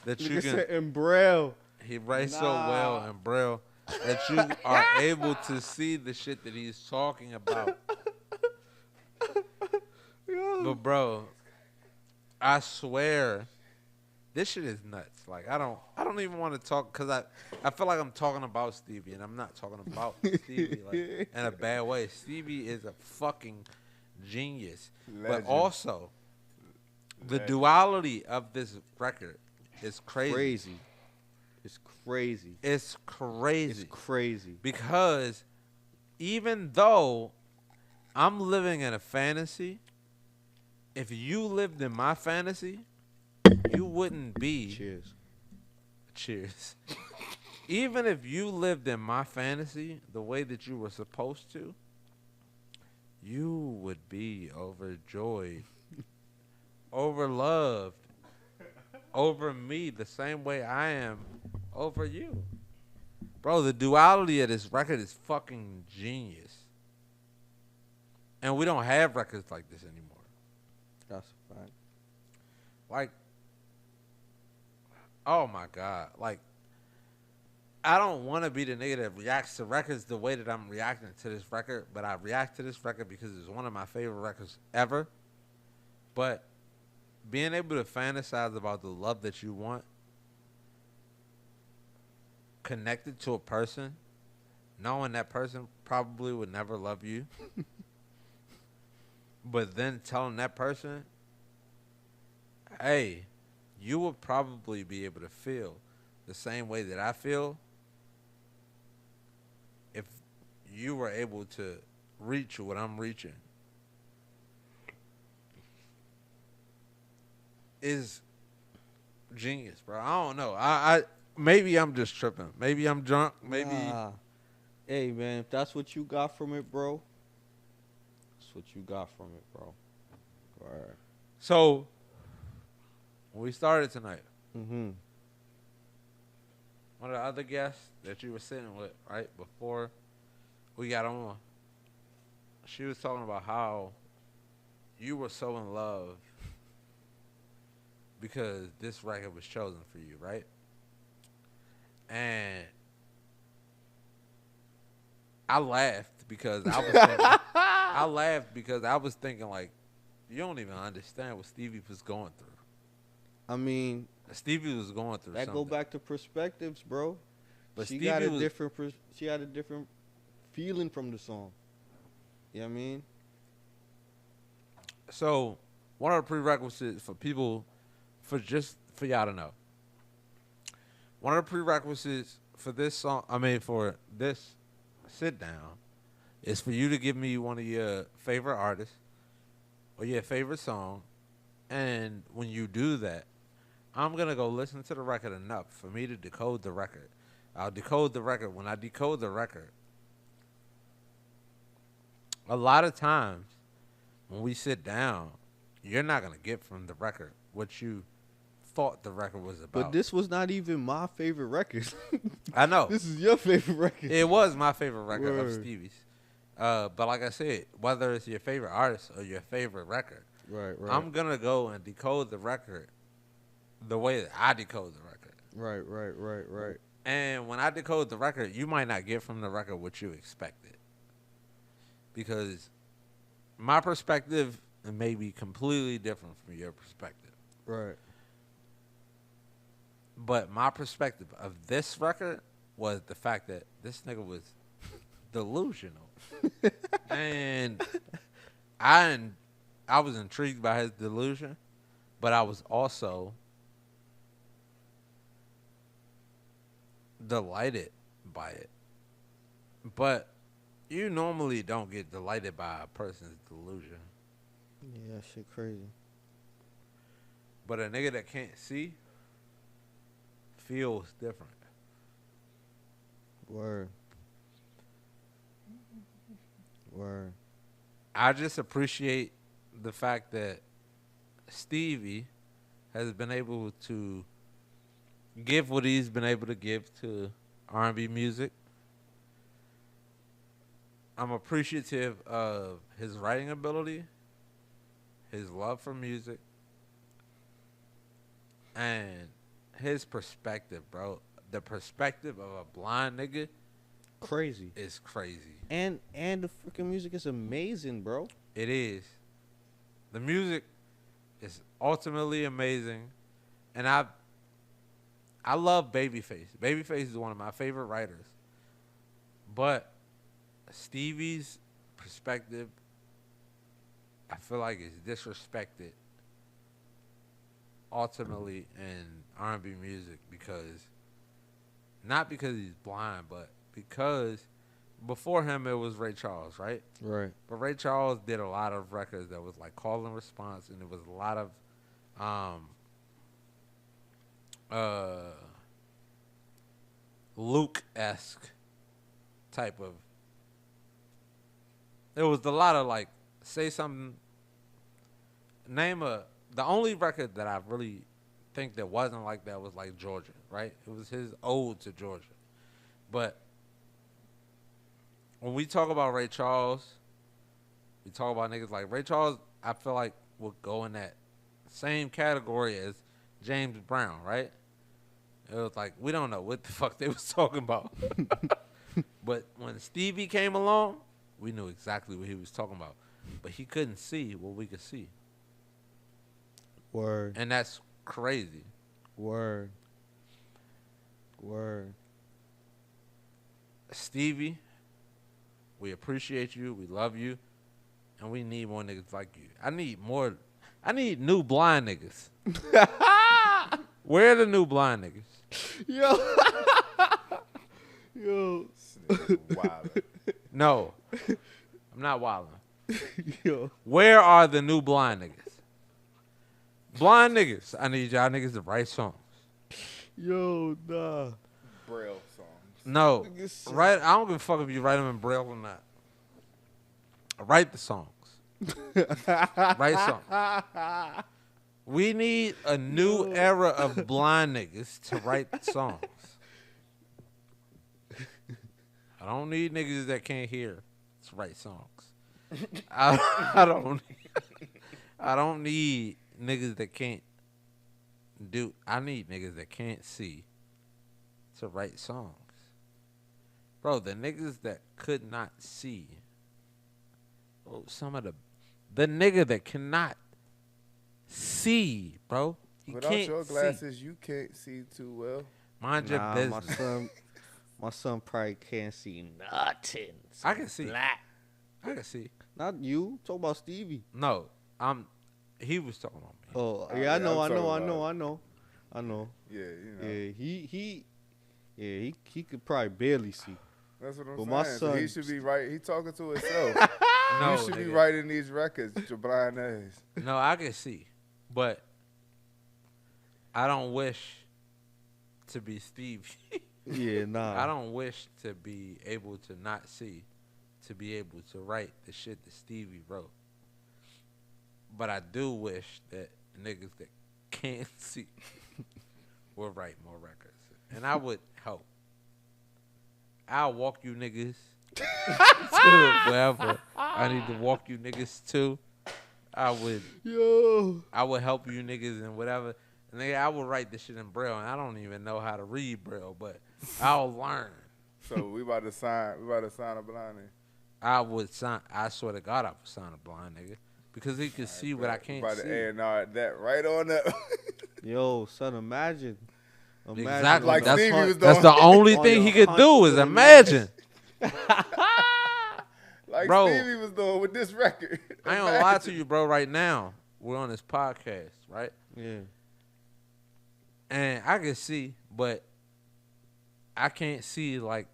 that you can. in Braille. He writes so well in Braille that you are able to see the shit that he's talking about. But bro, I swear, this shit is nuts. Like I don't even want to talk because I feel like I'm talking about Stevie and I'm not talking about Stevie like in a bad way. Stevie is a fucking genius, Legend. but also the duality of this record is crazy. It's crazy. It's crazy. It's crazy. Because even though I'm living in a fantasy, if you lived in my fantasy, you wouldn't be. Cheers. Even if you lived in my fantasy the way that you were supposed to, you would be overjoyed, overloved, over me the same way I am over you. Bro, the duality of this record is fucking genius. And we don't have records like this anymore. That's a fact. Like, oh my God. Like, I don't want to be the nigga that reacts to records the way that I'm reacting to this record, but I react to this record because it's one of my favorite records ever. But being able to fantasize about the love that you want connected to a person, knowing that person probably would never love you, but then telling that person, hey, you will probably be able to feel the same way that I feel if you were able to reach what I'm reaching, is genius, bro. I don't know. I maybe I'm just tripping. Maybe I'm drunk. Maybe. Nah. Hey, man, if that's what you got from it, bro, that's what you got from it, bro. All right. So, when we started tonight, Mm-hmm. one of the other guests that you were sitting with, right, before we got on, she was talking about how you were so in love because this record was chosen for you, right? And I laughed because I was thinking, I laughed because I was thinking, like, you don't even understand what Stevie was going through. I mean, Stevie was going through that something. go back to perspectives, bro. But she Stevie got a was, different. She had a different feeling from the song. You know what I mean? so one of the prerequisites for people, for y'all to know, one of the prerequisites for this song, for this sit down, is for you to give me one of your favorite artists or your favorite song, and when you do that, I'm gonna go listen to the record enough for me to decode the record. I'll decode the record. When I decode the record, a lot of times when we sit down, you're not gonna get from the record what you thought the record was about. But this was not even my favorite record. I know. This is your favorite record. It was my favorite record of Word. Stevie's. But like I said, whether it's your favorite artist or your favorite record, Right, right. I'm going to go and decode the record the way that I decode the record. Right. And when I decode the record, you might not get from the record what you expected. Because my perspective may be completely different from your perspective. Right. But my perspective of this record was the fact that this nigga was delusional. And I was intrigued by his delusion, but I was also delighted by it. But you normally don't get delighted by a person's delusion. Yeah, that shit crazy. But a nigga that can't see feels different. Word. I just appreciate the fact that Stevie has been able to give what he's been able to give to R&B music. I'm appreciative of his writing ability, his love for music, and his perspective, bro. The perspective of a blind nigga Crazy. is crazy. And the freaking music is amazing, bro. It is. The music is ultimately amazing, and I love Babyface. Babyface is one of my favorite writers, but Stevie's perspective, I feel like, is disrespected ultimately in R&B music because, not because he's blind, but because before him it was Ray Charles, right? Right. But Ray Charles did a lot of records that was like call and response, and it was a lot of Luke-esque type of. There was a lot of like say something. The only record that I really think that wasn't like that was like Georgia, right? It was his ode to Georgia. But when we talk about Ray Charles, we talk about niggas like Ray Charles. I feel like would go in that same category as James Brown, right? It was like we don't know what the fuck they was talking about. But when Stevie came along, we knew exactly what he was talking about. But he couldn't see what we could see. Word. And that's crazy. Word. Stevie, we appreciate you. We love you. And we need more niggas like you. I need new blind niggas. Where are the new blind niggas? Yo. Yo. Wild. No. I'm not wilding. Yo. Where are the new blind niggas? Blind niggas. I need y'all niggas to write songs. Yo, nah. Braille songs. No. Right. I don't give a fuck if you write them in Braille or not. Write the songs. Write songs. We need a new era of blind niggas to write songs. I don't need niggas that can't hear to write songs. I don't need niggas that can't do. I need niggas that can't see to write songs. Bro, the niggas that could not see. Oh, some of the nigga that cannot see, bro. He Without can't your see. glasses, you can't see too well. Mind your Nah, business. my son probably can't see nothing. I can see. Black. I can see. Not you. Talk about Stevie. No, he was talking about me. Oh, Oh, yeah, yeah, I know. I'm talking I know. Yeah, you know. Yeah, he could probably barely see. That's what I'm But saying. my So he son- should be right. He talking to himself. No, you should be nigga. writing these records with your blind ass. No, I can see, but I don't wish to be Stevie. Yeah, nah. I don't wish to be able to not see, to be able to write the shit that Stevie wrote. But I do wish that niggas that can't see will write more records, and I would help. I'll walk you niggas to wherever I need to walk you niggas to. I would help you niggas and whatever. And nigga, I would write this shit in Braille, and I don't even know how to read Braille, but I'll learn. So we about to sign a blind nigga. I would sign. I swear to God, I would sign a blind nigga because he could see what I can't About see. to A&R that right on up. Yo, son, imagine. Exactly. Like That's, Stevie was that's doing. the only On thing he your could do is hunt. imagine. Like Bro. Stevie was doing with this record. I ain't gonna lie to you, bro. Right now, we're on this podcast, right? Yeah. And I can see, but I can't see like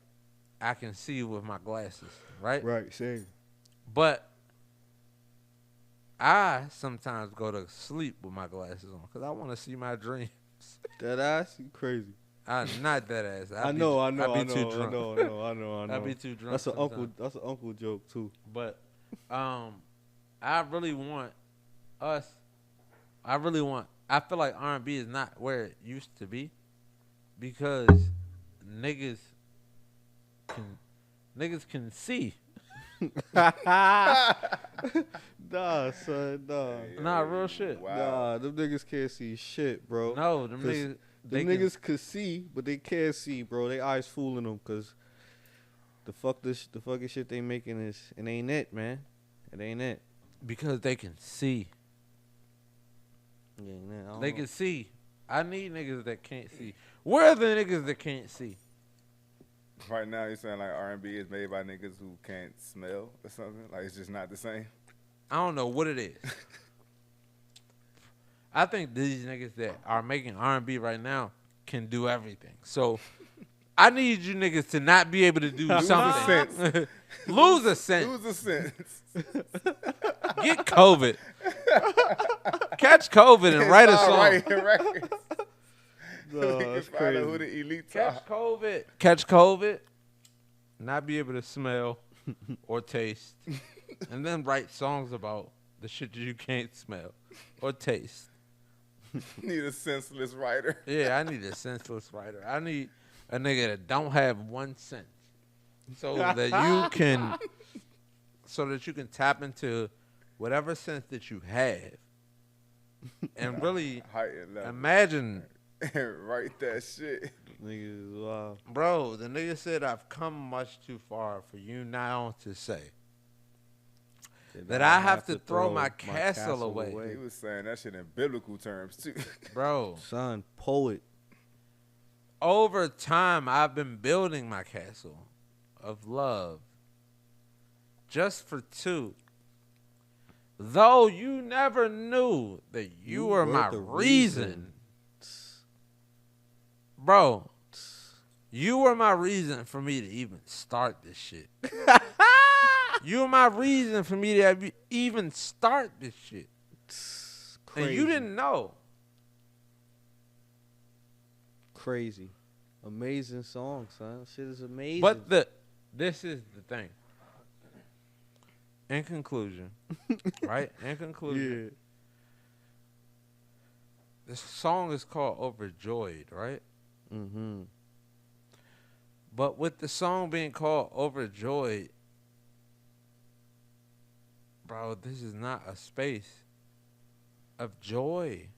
I can see with my glasses, right? Right, same. But I sometimes go to sleep with my glasses on because I want to see my dreams. That ass, you crazy. Not that ass. I know. I'd be too I drunk. know. I'd be too drunk. That's an sometimes. uncle joke too. But I really want us. I feel like R&B is not where it used to be because niggas can see. Nah, son, nah. Nah, real shit. Wow. Nah, them niggas can't see shit, bro. No, them 'Cause niggas. Them niggas could see, but they can't see, bro. They eyes fooling them, cause the fucking shit they making it ain't it, man. It ain't it. Because they can see. It ain't it. I don't They know. can see. I need niggas that can't see. Where are the niggas that can't see? Right now, you saying like R&B is made by niggas who can't smell or something? Like it's just not the same. I don't know what it is. I think these niggas that are making R&B right now can do everything. So I need you niggas to not be able to do something. sense. Lose a sense. Lose a sense. Get COVID. Catch COVID and write a Start song. writing records. Nah, So we can that's find out who crazy. the elites Catch are. COVID. Catch COVID. Not be able to smell or taste. And then write songs about the shit that you can't smell or taste. Need a senseless writer. Yeah, I need a senseless writer. I need a nigga that don't have 1 cent, so that you can tap into whatever sense that you have, and really Heightened level. imagine, Write that shit. Niggas, wow. bro. The nigga said, "I've come much too far for you now to say that I have to throw my castle away." He was saying that shit in biblical terms too. Bro. Son, poet. Over time, I've been building my castle of love just for two. Though you never knew that you were my the reason. Bro, you were my reason for me to even start this shit. You were my reason for me to even start this shit. Crazy. And you didn't know. Crazy. Amazing song, son. Shit is amazing. But this is the thing. In conclusion, right? In conclusion, this song is called Overjoyed, right? Mm-hmm. But with the song being called Overjoyed, bro, this is not a space of joy.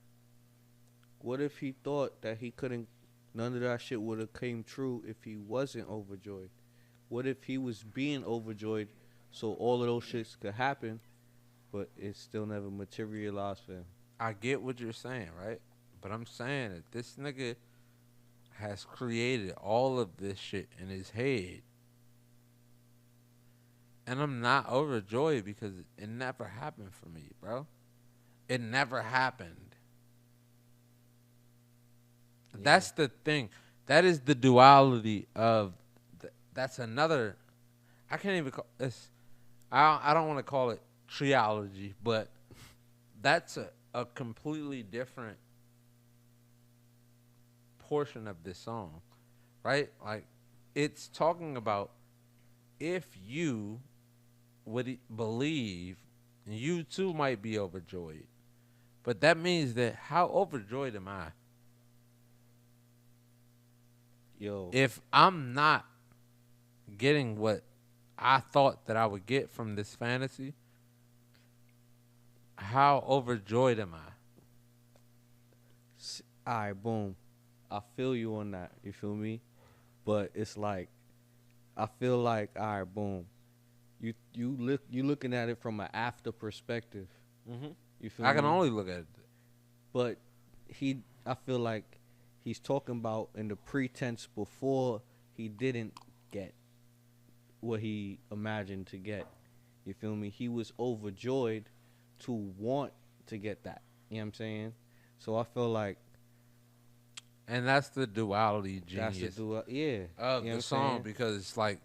What if he thought that he couldn't, none of that shit would have came true if he wasn't overjoyed? What if he was being overjoyed so all of those shits could happen, but it still never materialized for him? I get what you're saying, right? But I'm saying that this nigga has created all of this shit in his head. And I'm not overjoyed because it never happened for me, bro. It never happened. Yeah. That's the thing. That is the duality of. That's another. I can't even call this. I don't want to call it triology, but that's a completely different portion of this song, right? Like, it's talking about if you would believe, you too might be overjoyed. But that means that how overjoyed am I? Yo. If I'm not getting what I thought that I would get from this fantasy, how overjoyed am I? All right, boom. I feel you on that. You feel me? But it's like, I feel like, all right, boom. You looking at it from an after perspective. Mm-hmm. You feel I can me? only look at it. But I feel like he's talking about in the pretense before he didn't get what he imagined to get. You feel me? He was overjoyed to want to get that. You know what I'm saying? So I feel like And that's the duality genius that's the yeah. of You know the what song, I'm saying? because it's like,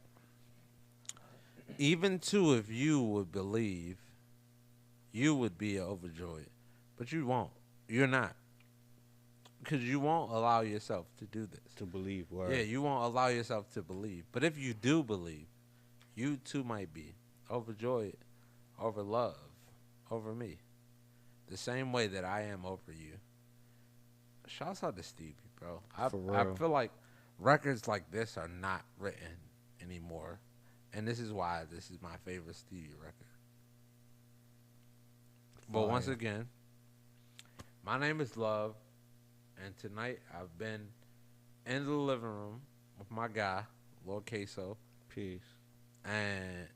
even too, if you would believe, you would be overjoyed, but you won't. You're not, because you won't allow yourself to do this. To believe, word. Yeah, you won't allow yourself to believe. But if you do believe, you too might be overjoyed over love, over me, the same way that I am over you. Shouts out to Stevie, bro. I real. feel like records like this are not written anymore. And this is why this is my favorite Stevie record. But Fire. once again, my name is Love, and tonight I've been in the living room with my guy, Lord Kayso, Peace. and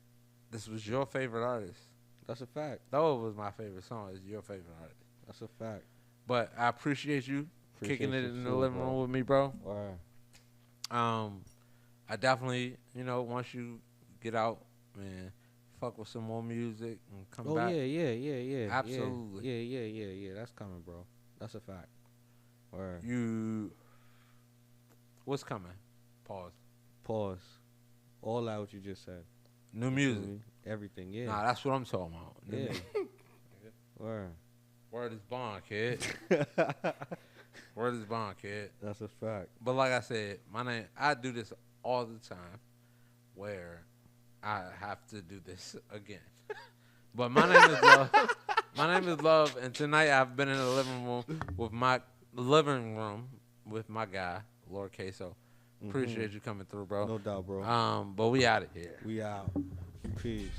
this was your favorite artist. That's a fact. Though it was my favorite song, it's your favorite artist. That's a fact. But I appreciate you kicking it you in the too, living bro. room with me, bro. Word. I definitely, once you get out, man, fuck with some more music and come Oh back. yeah. Absolutely. Yeah. That's coming, bro. That's a fact. Word. What's coming? Pause. Pause. All that what you just said. New music. Everything. Yeah. Nah, that's what I'm talking about. New Yeah. music. Word. Word is bond, kid. Word is bond, kid. That's a fact. But like I said, I do this all the time where I have to do this again. But my name is Love. My name is Love, and tonight I've been in the living room with my guy, Lord Kayso. Appreciate you coming through, bro. No doubt, bro. But we out of here. We out. Peace.